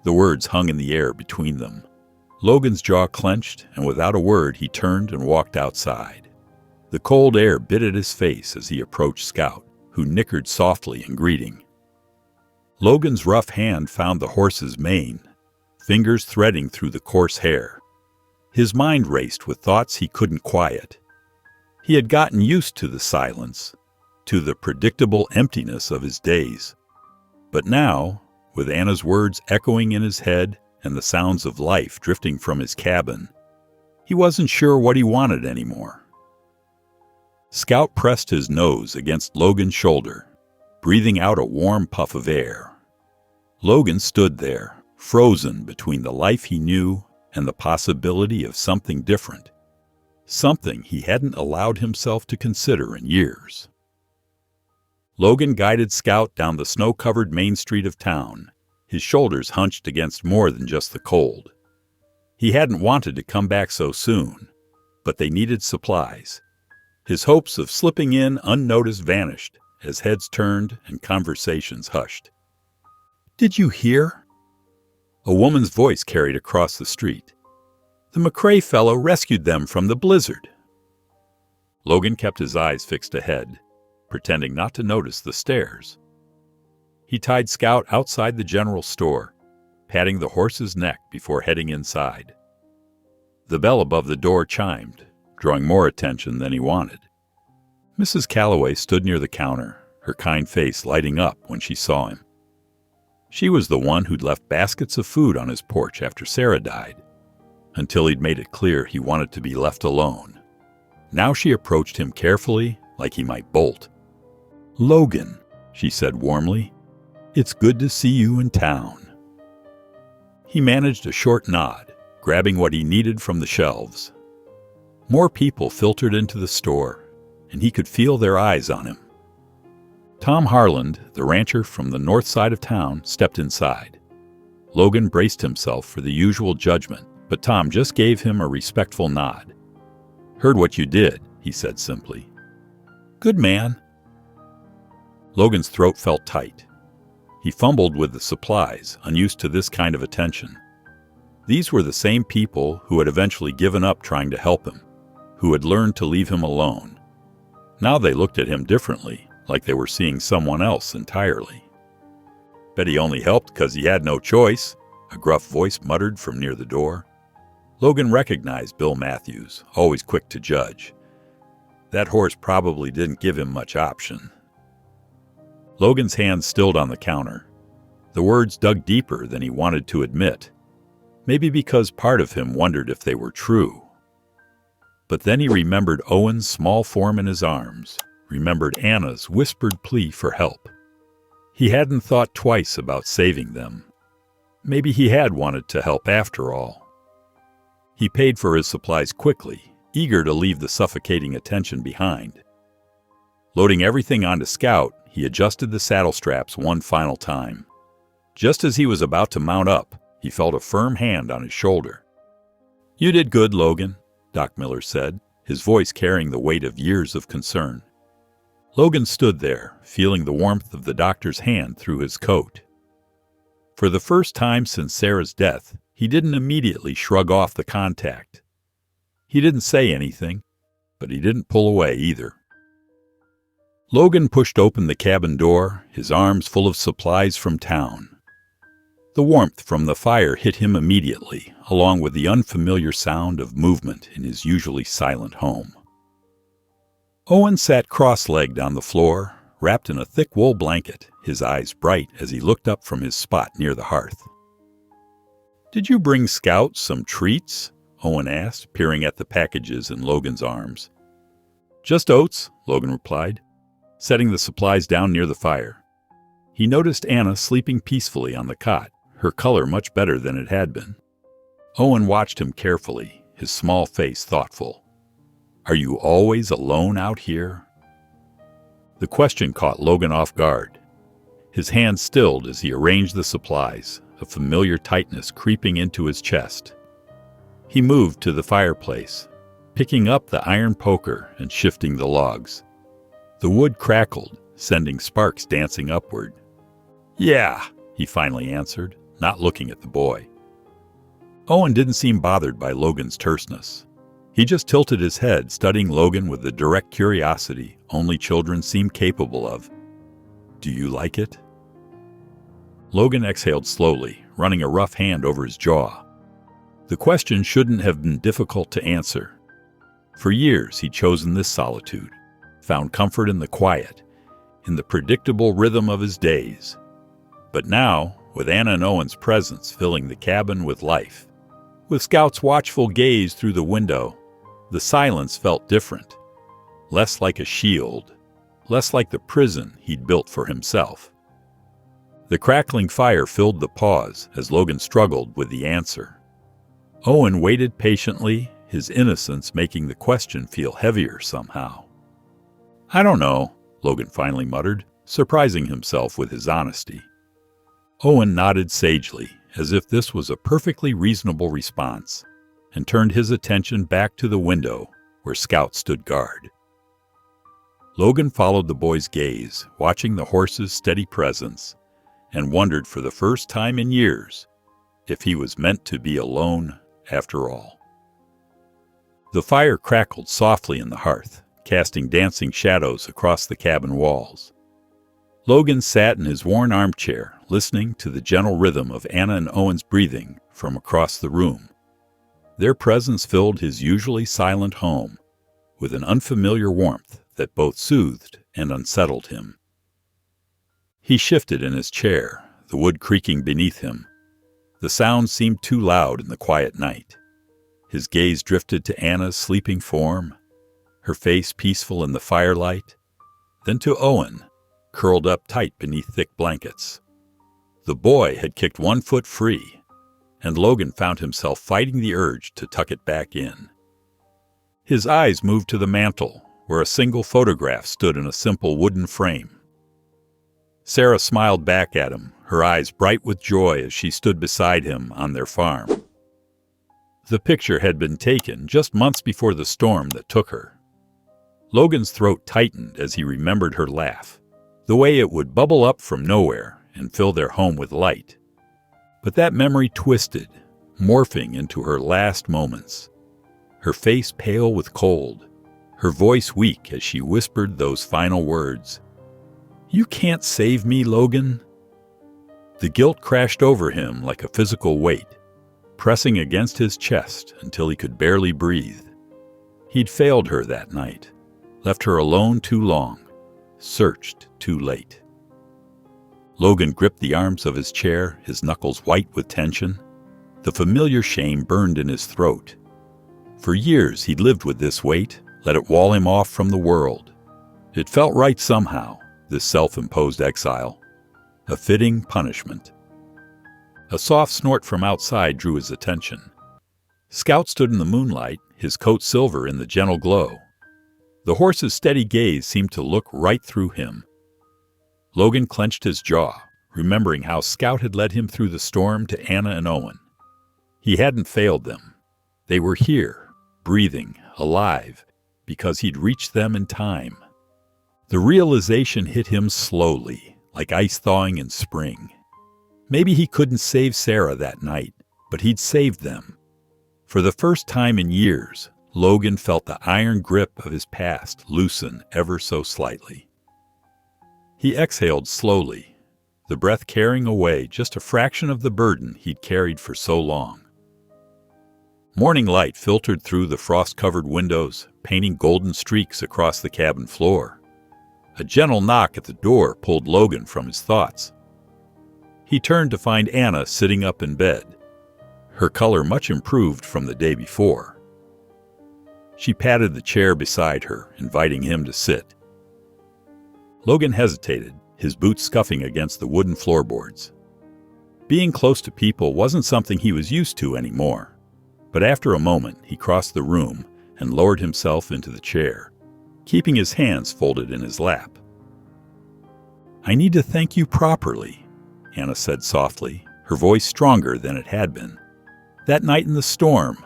The words hung in the air between them. Logan's jaw clenched, and without a word he turned and walked outside. The cold air bit at his face as he approached Scout, who nickered softly in greeting. Logan's rough hand found the horse's mane, fingers threading through the coarse hair. His mind raced with thoughts he couldn't quiet. He had gotten used to the silence, to the predictable emptiness of his days. But now, with Anna's words echoing in his head and the sounds of life drifting from his cabin, he wasn't sure what he wanted anymore. Scout pressed his nose against Logan's shoulder, breathing out a warm puff of air. Logan stood there, frozen between the life he knew and the possibility of something different, something he hadn't allowed himself to consider in years. Logan guided Scout down the snow-covered main street of town, his shoulders hunched against more than just the cold. He hadn't wanted to come back so soon, but they needed supplies. His hopes of slipping in unnoticed vanished as heads turned and conversations hushed. "Did you hear?" A woman's voice carried across the street. "The McCrae fellow rescued them from the blizzard." Logan kept his eyes fixed ahead, pretending not to notice the stares. He tied Scout outside the general store, patting the horse's neck before heading inside. The bell above the door chimed, drawing more attention than he wanted. Mrs. Calloway stood near the counter, her kind face lighting up when she saw him. She was the one who'd left baskets of food on his porch after Sarah died, until he'd made it clear he wanted to be left alone. Now she approached him carefully, like he might bolt. "Logan," she said warmly, "it's good to see you in town." He managed a short nod, grabbing what he needed from the shelves. More people filtered into the store, and he could feel their eyes on him. Tom Harland, the rancher from the north side of town, stepped inside. Logan braced himself for the usual judgment, but Tom just gave him a respectful nod. "Heard what you did," he said simply. "Good man." Logan's throat felt tight. He fumbled with the supplies, unused to this kind of attention. These were the same people who had eventually given up trying to help him, who had learned to leave him alone. Now they looked at him differently, like they were seeing someone else entirely. "Bet he only helped because he had no choice," a gruff voice muttered from near the door. Logan recognized Bill Matthews, always quick to judge. That horse probably didn't give him much option. Logan's hands stilled on the counter. The words dug deeper than he wanted to admit, maybe because part of him wondered if they were true. But then he remembered Owen's small form in his arms, remembered Anna's whispered plea for help. He hadn't thought twice about saving them. Maybe he had wanted to help after all. He paid for his supplies quickly, eager to leave the suffocating attention behind. Loading everything onto Scout, he adjusted the saddle straps one final time. Just as he was about to mount up, he felt a firm hand on his shoulder. "You did good, Logan," Doc Miller said, his voice carrying the weight of years of concern. Logan stood there, feeling the warmth of the doctor's hand through his coat. For the first time since Sarah's death, he didn't immediately shrug off the contact. He didn't say anything, but he didn't pull away either. Logan pushed open the cabin door, his arms full of supplies from town. The warmth from the fire hit him immediately, along with the unfamiliar sound of movement in his usually silent home. Owen sat cross-legged on the floor, wrapped in a thick wool blanket, his eyes bright as he looked up from his spot near the hearth. "Did you bring Scout some treats?" Owen asked, peering at the packages in Logan's arms. "Just oats," Logan replied, setting the supplies down near the fire. He noticed Anna sleeping peacefully on the cot, her color much better than it had been. Owen watched him carefully, his small face thoughtful. "Are you always alone out here?" The question caught Logan off guard. His hand stilled as he arranged the supplies, a familiar tightness creeping into his chest. He moved to the fireplace, picking up the iron poker and shifting the logs. The wood crackled, sending sparks dancing upward. "Yeah," he finally answered, not looking at the boy. Owen didn't seem bothered by Logan's terseness. He just tilted his head, studying Logan with the direct curiosity only children seem capable of. "Do you like it?" Logan exhaled slowly, running a rough hand over his jaw. The question shouldn't have been difficult to answer. For years he'd chosen this solitude, found comfort in the quiet, in the predictable rhythm of his days. But now, with Anna and Owen's presence filling the cabin with life, with Scout's watchful gaze through the window, the silence felt different. Less like a shield, less like the prison he'd built for himself. The crackling fire filled the pause as Logan struggled with the answer. Owen waited patiently, his innocence making the question feel heavier somehow. "I don't know," Logan finally muttered, surprising himself with his honesty. Owen nodded sagely, as if this was a perfectly reasonable response, and turned his attention back to the window where Scout stood guard. Logan followed the boy's gaze, watching the horse's steady presence, and wondered for the first time in years if he was meant to be alone after all. The fire crackled softly in the hearth, casting dancing shadows across the cabin walls. Logan sat in his worn armchair, listening to the gentle rhythm of Anna and Owen's breathing from across the room. Their presence filled his usually silent home with an unfamiliar warmth that both soothed and unsettled him. He shifted in his chair, the wood creaking beneath him. The sound seemed too loud in the quiet night. His gaze drifted to Anna's sleeping form, her face peaceful in the firelight, then to Owen, curled up tight beneath thick blankets. The boy had kicked one foot free, and Logan found himself fighting the urge to tuck it back in. His eyes moved to the mantel, where a single photograph stood in a simple wooden frame. Sarah smiled back at him, her eyes bright with joy as she stood beside him on their farm. The picture had been taken just months before the storm that took her. Logan's throat tightened as he remembered her laugh, the way it would bubble up from nowhere and fill their home with light. But that memory twisted, morphing into her last moments, her face pale with cold, her voice weak as she whispered those final words. "You can't save me, Logan." The guilt crashed over him like a physical weight, pressing against his chest until he could barely breathe. He'd failed her that night, left her alone too long, searched too late. Logan gripped the arms of his chair, his knuckles white with tension. The familiar shame burned in his throat. For years he'd lived with this weight, let it wall him off from the world. It felt right somehow, this self-imposed exile, a fitting punishment. A soft snort from outside drew his attention. Scout stood in the moonlight, his coat silver in the gentle glow. The horse's steady gaze seemed to look right through him. Logan clenched his jaw, remembering how Scout had led him through the storm to Anna and Owen. He hadn't failed them. They were here, breathing, alive, because he'd reached them in time. The realization hit him slowly, like ice thawing in spring. Maybe he couldn't save Sarah that night, but he'd saved them. For the first time in years, Logan felt the iron grip of his past loosen ever so slightly. He exhaled slowly, the breath carrying away just a fraction of the burden he'd carried for so long. Morning light filtered through the frost-covered windows, painting golden streaks across the cabin floor. A gentle knock at the door pulled Logan from his thoughts. He turned to find Anna sitting up in bed, her color much improved from the day before. She patted the chair beside her, inviting him to sit. Logan hesitated, his boots scuffing against the wooden floorboards. Being close to people wasn't something he was used to anymore, but after a moment he crossed the room and lowered himself into the chair, keeping his hands folded in his lap. "I need to thank you properly," Anna said softly, her voice stronger than it had been. "That night in the storm."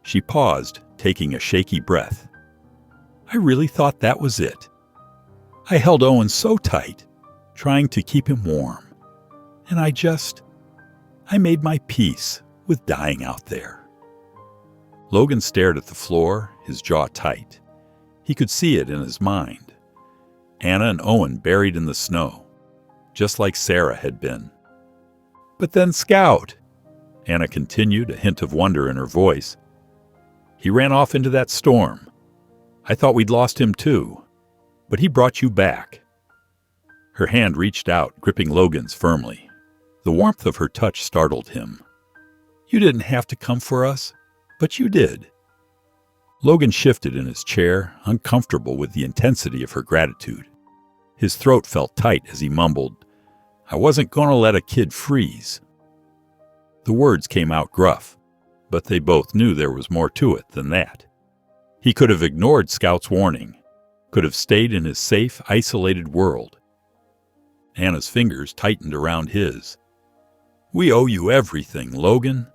She paused, taking a shaky breath. "I really thought that was it. I held Owen so tight, trying to keep him warm. And I made my peace with dying out there." Logan stared at the floor, his jaw tight. He could see it in his mind. Anna and Owen buried in the snow, just like Sarah had been. "But then Scout," Anna continued, a hint of wonder in her voice. "He ran off into that storm. I thought we'd lost him too, but he brought you back." Her hand reached out, gripping Logan's firmly. The warmth of her touch startled him. "You didn't have to come for us, but you did." Logan shifted in his chair, uncomfortable with the intensity of her gratitude. His throat felt tight as he mumbled, "I wasn't going to let a kid freeze." The words came out gruff, but they both knew there was more to it than that. He could have ignored Scout's warning, could have stayed in his safe, isolated world. Anna's fingers tightened around his. "We owe you everything, Logan."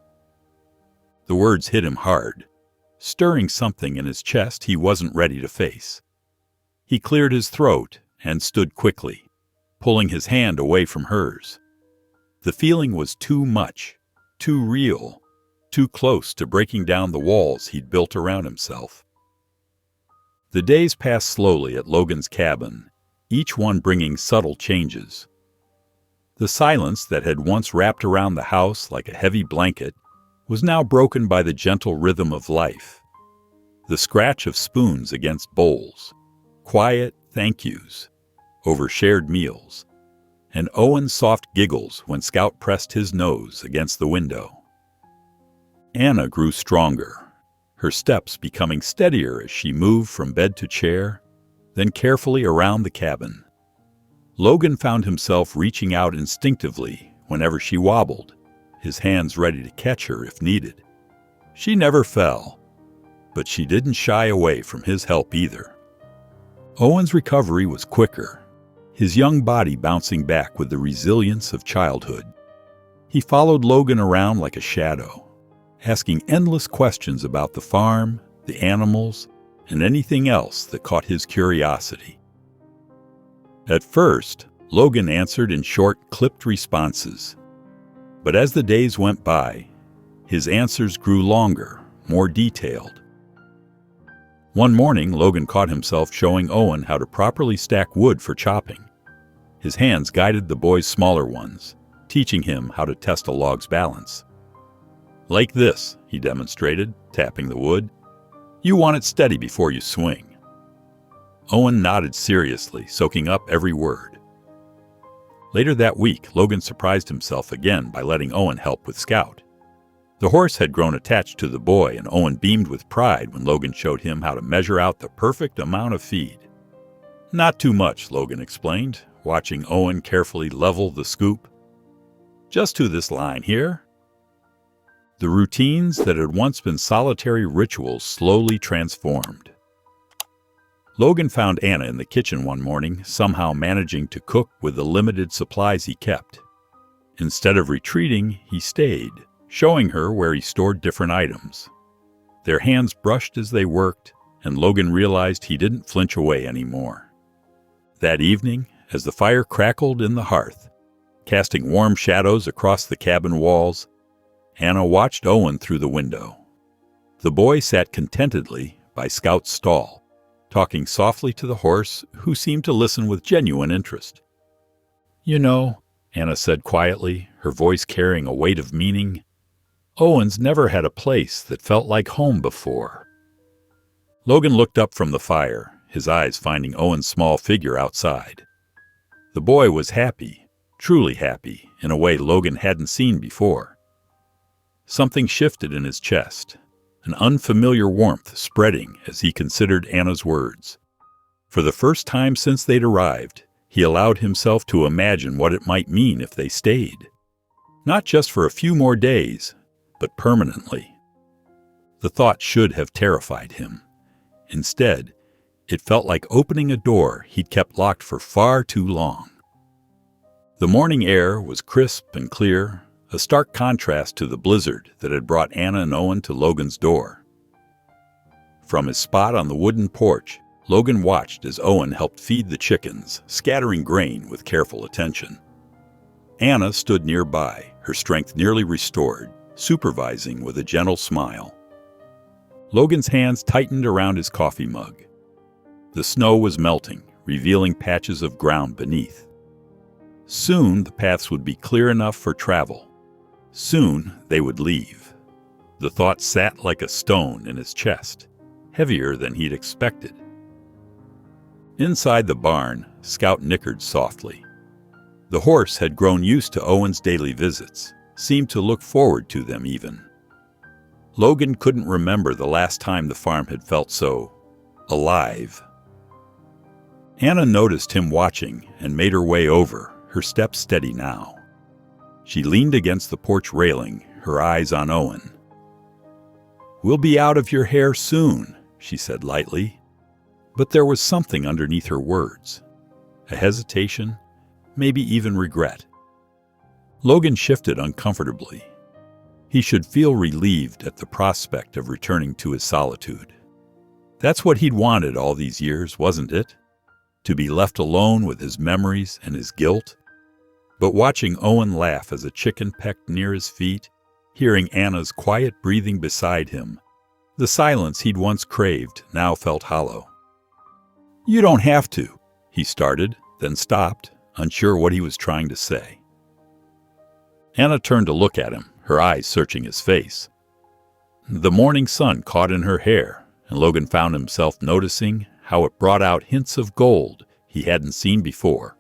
The words hit him hard, stirring something in his chest he wasn't ready to face. He cleared his throat and stood quickly, pulling his hand away from hers. The feeling was too much, too real, too close to breaking down the walls he'd built around himself. The days passed slowly at Logan's cabin, each one bringing subtle changes. The silence that had once wrapped around the house like a heavy blanket was now broken by the gentle rhythm of life. The scratch of spoons against bowls, quiet thank yous over shared meals, and Owen's soft giggles when Scout pressed his nose against the window. Anna grew stronger, her steps becoming steadier as she moved from bed to chair, then carefully around the cabin. Logan found himself reaching out instinctively whenever she wobbled, his hands ready to catch her if needed. She never fell, but she didn't shy away from his help either. Owen's recovery was quicker. his young body bouncing back with the resilience of childhood. He followed Logan around like a shadow, asking endless questions about the farm, the animals, and anything else that caught his curiosity. At first, Logan answered in short, clipped responses. But as the days went by, his answers grew longer, more detailed. One morning, Logan caught himself showing Owen how to properly stack wood for chopping. His hands guided the boy's smaller ones, teaching him how to test a log's balance. "Like this," he demonstrated, tapping the wood. "You want it steady before you swing." Owen nodded seriously, soaking up every word. Later that week, Logan surprised himself again by letting Owen help with Scout. The horse had grown attached to the boy, and Owen beamed with pride when Logan showed him how to measure out the perfect amount of feed. "Not too much," Logan explained, watching Owen carefully level the scoop. "Just to this line here." The routines that had once been solitary rituals slowly transformed. Logan found Anna in the kitchen one morning, somehow managing to cook with the limited supplies he kept. Instead of retreating, he stayed, showing her where he stored different items. Their hands brushed as they worked, and Logan realized he didn't flinch away anymore. That evening, as the fire crackled in the hearth, casting warm shadows across the cabin walls, Anna watched Owen through the window. The boy sat contentedly by Scout's stall, talking softly to the horse, who seemed to listen with genuine interest. "You know," Anna said quietly, her voice carrying a weight of meaning, "Owen's never had a place that felt like home before." Logan looked up from the fire, his eyes finding Owen's small figure outside. The boy was happy, truly happy, in a way Logan hadn't seen before. Something shifted in his chest, an unfamiliar warmth spreading as he considered Anna's words. For the first time since they'd arrived, he allowed himself to imagine what it might mean if they stayed. Not just for a few more days, but permanently. The thought should have terrified him. Instead, it felt like opening a door he'd kept locked for far too long. The morning air was crisp and clear, a stark contrast to the blizzard that had brought Anna and Owen to Logan's door. From his spot on the wooden porch, Logan watched as Owen helped feed the chickens, scattering grain with careful attention. Anna stood nearby, her strength nearly restored, supervising with a gentle smile. Logan's hands tightened around his coffee mug. The snow was melting, revealing patches of ground beneath. Soon the paths would be clear enough for travel. Soon they would leave. The thought sat like a stone in his chest, heavier than he'd expected. Inside the barn, Scout nickered softly. The horse had grown used to Owen's daily visits, seemed to look forward to them even. Logan couldn't remember the last time the farm had felt so alive. Anna noticed him watching and made her way over, her steps steady now. She leaned against the porch railing, her eyes on Owen. "We'll be out of your hair soon," she said lightly. But there was something underneath her words. A hesitation, maybe even regret. Logan shifted uncomfortably. He should feel relieved at the prospect of returning to his solitude. That's what he'd wanted all these years, wasn't it? To be left alone with his memories and his guilt. But watching Owen laugh as a chicken pecked near his feet, hearing Anna's quiet breathing beside him, the silence he'd once craved now felt hollow. "You don't have to," he started, then stopped, unsure what he was trying to say. Anna turned to look at him, her eyes searching his face. The morning sun caught in her hair, and Logan found himself noticing how it brought out hints of gold he hadn't seen before.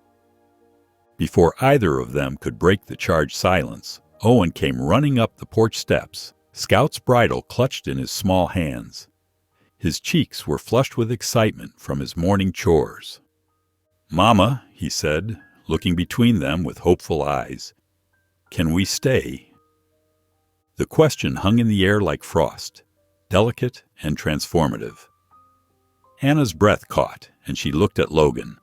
Before either of them could break the charged silence, Owen came running up the porch steps, Scout's bridle clutched in his small hands. His cheeks were flushed with excitement from his morning chores. "Mama," he said, looking between them with hopeful eyes, "can we stay?" The question hung in the air like frost, delicate and transformative. Anna's breath caught, and she looked at Logan.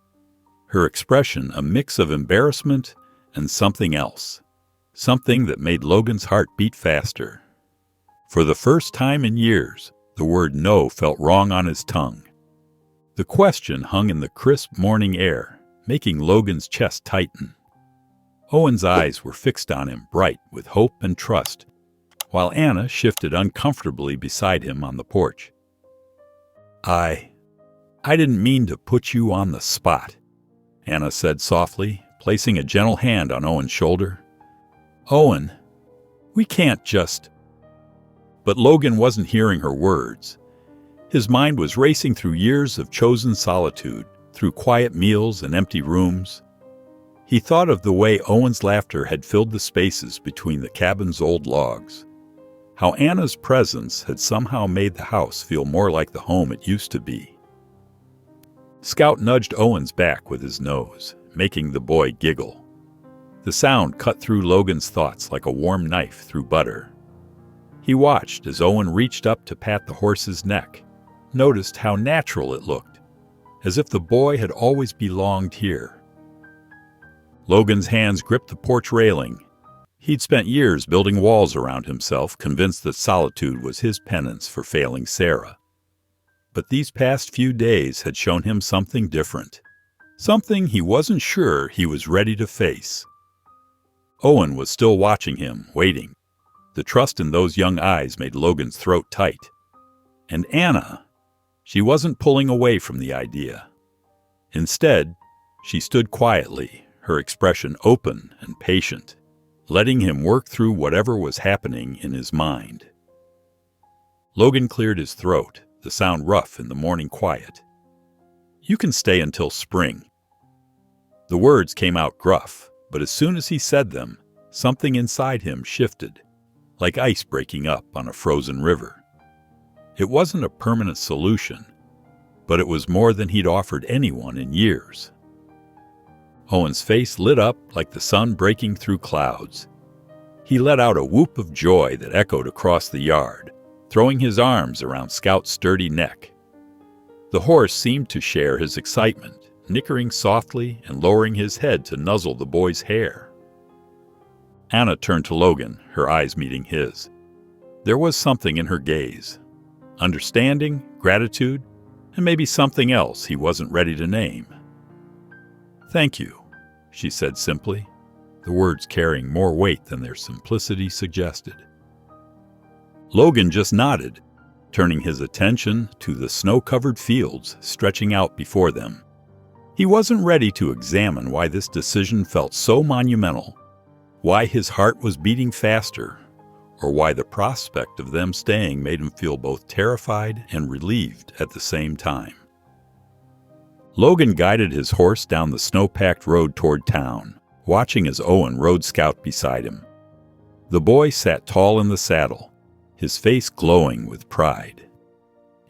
her expression a mix of embarrassment and something else, something that made Logan's heart beat faster. For the first time in years, the word no felt wrong on his tongue. The question hung in the crisp morning air, making Logan's chest tighten. Owen's eyes were fixed on him, bright with hope and trust, while Anna shifted uncomfortably beside him on the porch. I didn't mean to put you on the spot," Anna said softly, placing a gentle hand on Owen's shoulder. "Owen, we can't just—" But Logan wasn't hearing her words. His mind was racing through years of chosen solitude, through quiet meals and empty rooms. He thought of the way Owen's laughter had filled the spaces between the cabin's old logs, how Anna's presence had somehow made the house feel more like the home it used to be. Scout nudged Owen's back with his nose, making the boy giggle. The sound cut through Logan's thoughts like a warm knife through butter. He watched as Owen reached up to pat the horse's neck, noticed how natural it looked, as if the boy had always belonged here. Logan's hands gripped the porch railing. He'd spent years building walls around himself, convinced that solitude was his penance for failing Sarah. But these past few days had shown him something different, something he wasn't sure he was ready to face. Owen was still watching him, waiting. The trust in those young eyes made Logan's throat tight. And Anna, she wasn't pulling away from the idea. Instead, she stood quietly, her expression open and patient, letting him work through whatever was happening in his mind. Logan cleared his throat, the sound rough in the morning quiet. "You can stay until spring." The words came out gruff, but as soon as he said them, something inside him shifted, like ice breaking up on a frozen river. It wasn't a permanent solution, but it was more than he'd offered anyone in years. Owen's face lit up like the sun breaking through clouds. He let out a whoop of joy that echoed across the yard, throwing his arms around Scout's sturdy neck. The horse seemed to share his excitement, nickering softly and lowering his head to nuzzle the boy's hair. Anna turned to Logan, her eyes meeting his. There was something in her gaze. Understanding, gratitude, and maybe something else he wasn't ready to name. "Thank you," she said simply, the words carrying more weight than their simplicity suggested. Logan just nodded, turning his attention to the snow-covered fields stretching out before them. He wasn't ready to examine why this decision felt so monumental, why his heart was beating faster, or why the prospect of them staying made him feel both terrified and relieved at the same time. Logan guided his horse down the snow-packed road toward town, watching as Owen rode Scout beside him. The boy sat tall in the saddle, his face glowing with pride.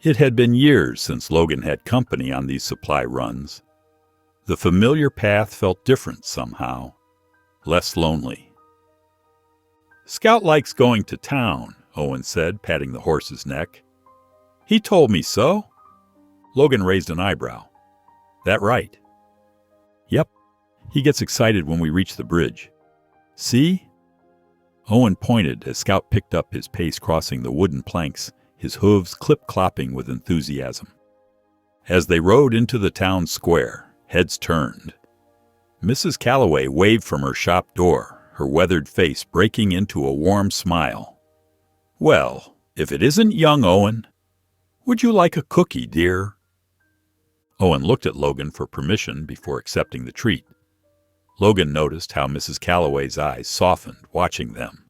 It had been years since Logan had company on these supply runs. The familiar path felt different somehow, less lonely. "Scout likes going to town," Owen said, patting the horse's neck. "He told me so." Logan raised an eyebrow. "That right?" "Yep. He gets excited when we reach the bridge." "See?" Owen pointed as Scout picked up his pace crossing the wooden planks, his hooves clip-clopping with enthusiasm. As they rode into the town square, heads turned. Mrs. Calloway waved from her shop door, her weathered face breaking into a warm smile. "Well, if it isn't young Owen. Would you like a cookie, dear?" Owen looked at Logan for permission before accepting the treat. Logan noticed how Mrs. Calloway's eyes softened watching them,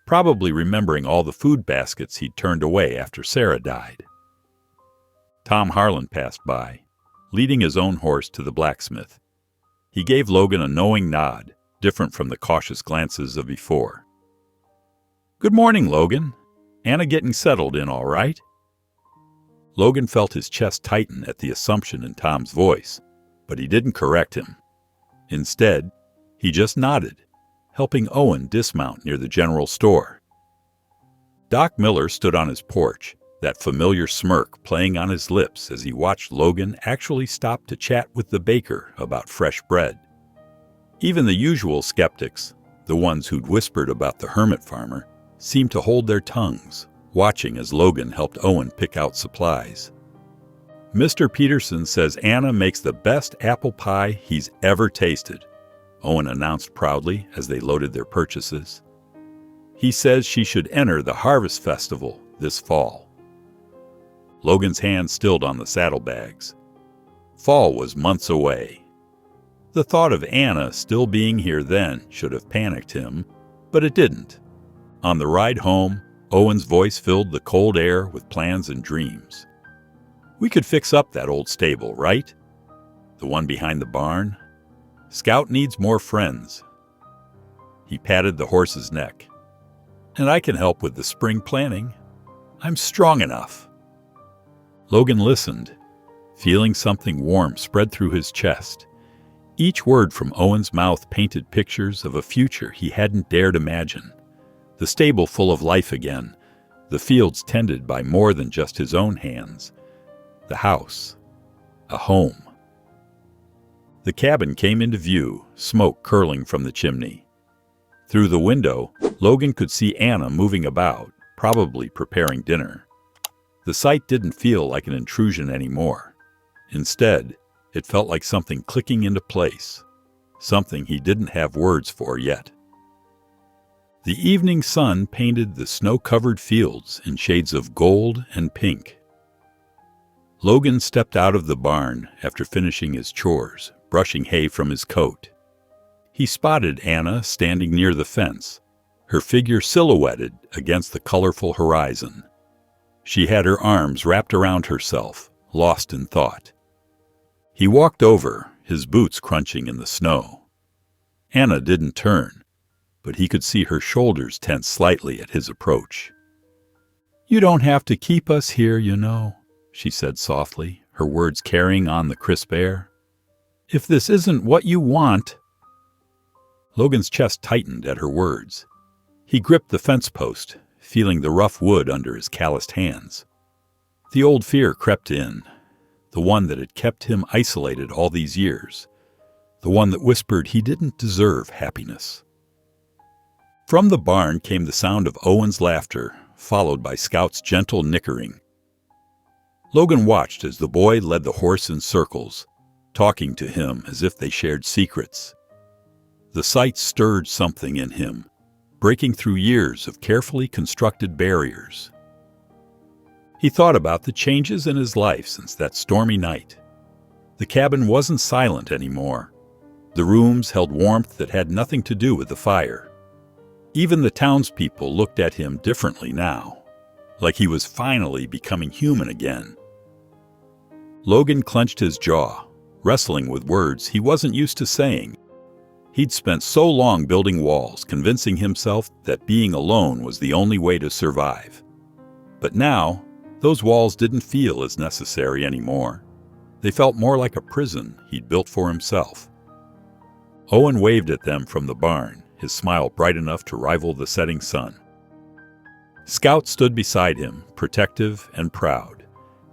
probably remembering all the food baskets he'd turned away after Sarah died. Tom Harlan passed by, leading his own horse to the blacksmith. He gave Logan a knowing nod, different from the cautious glances of before. "Good morning, Logan. Anna getting settled in all right?" Logan felt his chest tighten at the assumption in Tom's voice, but he didn't correct him. Instead, he just nodded, helping Owen dismount near the general store. Doc Miller stood on his porch, that familiar smirk playing on his lips as he watched Logan actually stop to chat with the baker about fresh bread. Even the usual skeptics, the ones who'd whispered about the hermit farmer, seemed to hold their tongues, watching as Logan helped Owen pick out supplies. Mr. Peterson says Anna makes the best apple pie he's ever tasted, Owen announced proudly as they loaded their purchases. He says she should enter the Harvest Festival this fall. Logan's hand stilled on the saddlebags. Fall was months away. The thought of Anna still being here then should have panicked him, but it didn't. On the ride home, Owen's voice filled the cold air with plans and dreams. "We could fix up that old stable, right? The one behind the barn? Scout needs more friends." He patted the horse's neck. "And I can help with the spring planting. I'm strong enough." Logan listened, feeling something warm spread through his chest. Each word from Owen's mouth painted pictures of a future he hadn't dared imagine. The stable full of life again, the fields tended by more than just his own hands, the house, a home. The cabin came into view, smoke curling from the chimney. Through the window, Logan could see Anna moving about, probably preparing dinner. The sight didn't feel like an intrusion anymore. Instead, it felt like something clicking into place, something he didn't have words for yet. The evening sun painted the snow-covered fields in shades of gold and pink. Logan stepped out of the barn after finishing his chores, brushing hay from his coat. He spotted Anna standing near the fence, her figure silhouetted against the colorful horizon. She had her arms wrapped around herself, lost in thought. He walked over, his boots crunching in the snow. Anna didn't turn, but he could see her shoulders tense slightly at his approach. "You don't have to keep us here, you know," she said softly, her words carrying on the crisp air. "If this isn't what you want—" Logan's chest tightened at her words. He gripped the fence post, feeling the rough wood under his calloused hands. The old fear crept in, the one that had kept him isolated all these years, the one that whispered he didn't deserve happiness. From the barn came the sound of Owen's laughter, followed by Scout's gentle nickering. Logan watched as the boy led the horse in circles, talking to him as if they shared secrets. The sight stirred something in him, breaking through years of carefully constructed barriers. He thought about the changes in his life since that stormy night. The cabin wasn't silent anymore. The rooms held warmth that had nothing to do with the fire. Even the townspeople looked at him differently now, like he was finally becoming human again. Logan clenched his jaw, wrestling with words he wasn't used to saying. He'd spent so long building walls, convincing himself that being alone was the only way to survive. But now, those walls didn't feel as necessary anymore. They felt more like a prison he'd built for himself. Owen waved at them from the barn, his smile bright enough to rival the setting sun. Scout stood beside him, protective and proud,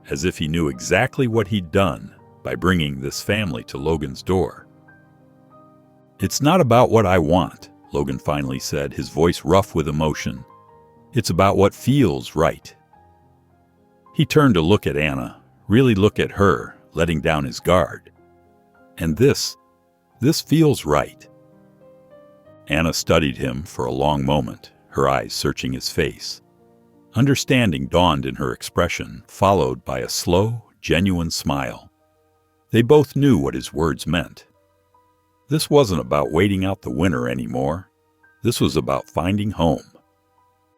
as if he knew exactly what he'd done by bringing this family to Logan's door. "It's not about what I want," Logan finally said, his voice rough with emotion. "It's about what feels right." He turned to look at Anna, really look at her, letting down his guard. "And this feels right." Anna studied him for a long moment, her eyes searching his face. Understanding dawned in her expression, followed by a slow, genuine smile. They both knew what his words meant. This wasn't about waiting out the winter anymore. This was about finding home.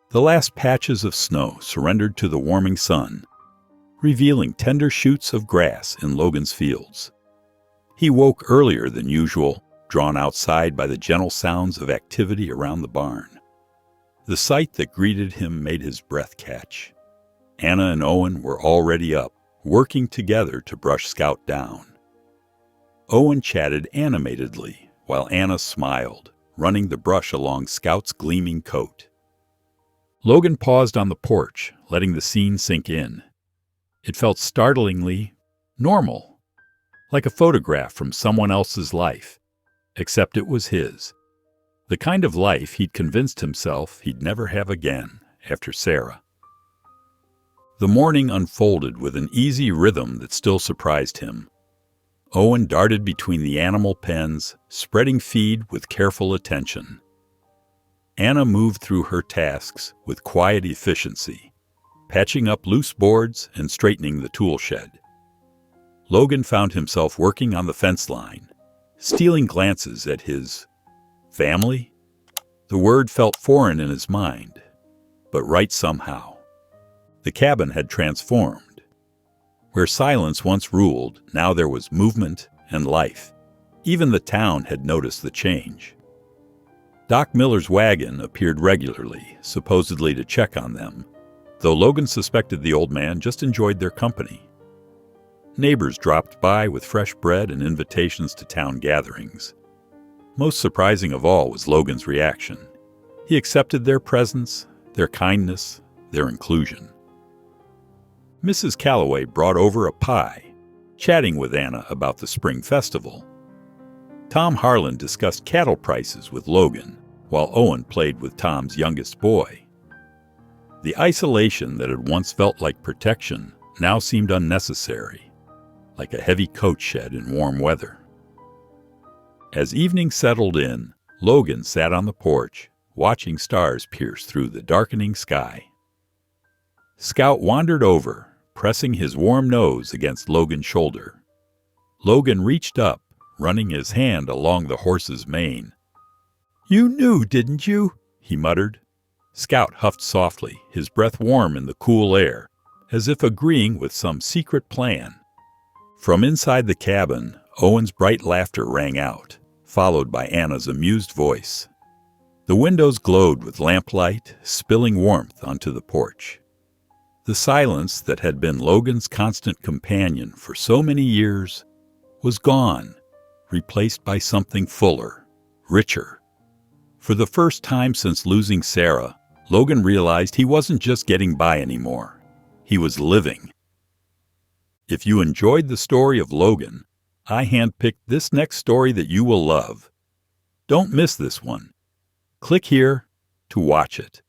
The last patches of snow surrendered to the warming sun, revealing tender shoots of grass in Logan's fields. He woke earlier than usual, drawn outside by the gentle sounds of activity around the barn. The sight that greeted him made his breath catch. Anna and Owen were already up, working together to brush Scout down. Owen chatted animatedly, while Anna smiled, running the brush along Scout's gleaming coat. Logan paused on the porch, letting the scene sink in. It felt startlingly normal, like a photograph from someone else's life, except it was his. The kind of life he'd convinced himself he'd never have again after Sarah. The morning unfolded with an easy rhythm that still surprised him. Owen darted between the animal pens, spreading feed with careful attention. Anna moved through her tasks with quiet efficiency, patching up loose boards and straightening the tool shed. Logan found himself working on the fence line, stealing glances at his family. The word felt foreign in his mind, but right somehow. The cabin had transformed. Where silence once ruled, now there was movement and life. Even the town had noticed the change. Doc Miller's wagon appeared regularly, supposedly to check on them, though Logan suspected the old man just enjoyed their company. Neighbors dropped by with fresh bread and invitations to town gatherings. Most surprising of all was Logan's reaction. He accepted their presence, their kindness, their inclusion. Mrs. Calloway brought over a pie, chatting with Anna about the spring festival. Tom Harlan discussed cattle prices with Logan, while Owen played with Tom's youngest boy. The isolation that had once felt like protection now seemed unnecessary, like a heavy coat shed in warm weather. As evening settled in, Logan sat on the porch, watching stars pierce through the darkening sky. Scout wandered over, pressing his warm nose against Logan's shoulder. Logan reached up, running his hand along the horse's mane. "You knew, didn't you?" he muttered. Scout huffed softly, his breath warm in the cool air, as if agreeing with some secret plan. From inside the cabin, Owen's bright laughter rang out, followed by Anna's amused voice. The windows glowed with lamplight, spilling warmth onto the porch. The silence that had been Logan's constant companion for so many years was gone, replaced by something fuller, richer. For the first time since losing Sarah, Logan realized he wasn't just getting by anymore. He was living. If you enjoyed the story of Logan, I handpicked this next story that you will love. Don't miss this one. Click here to watch it.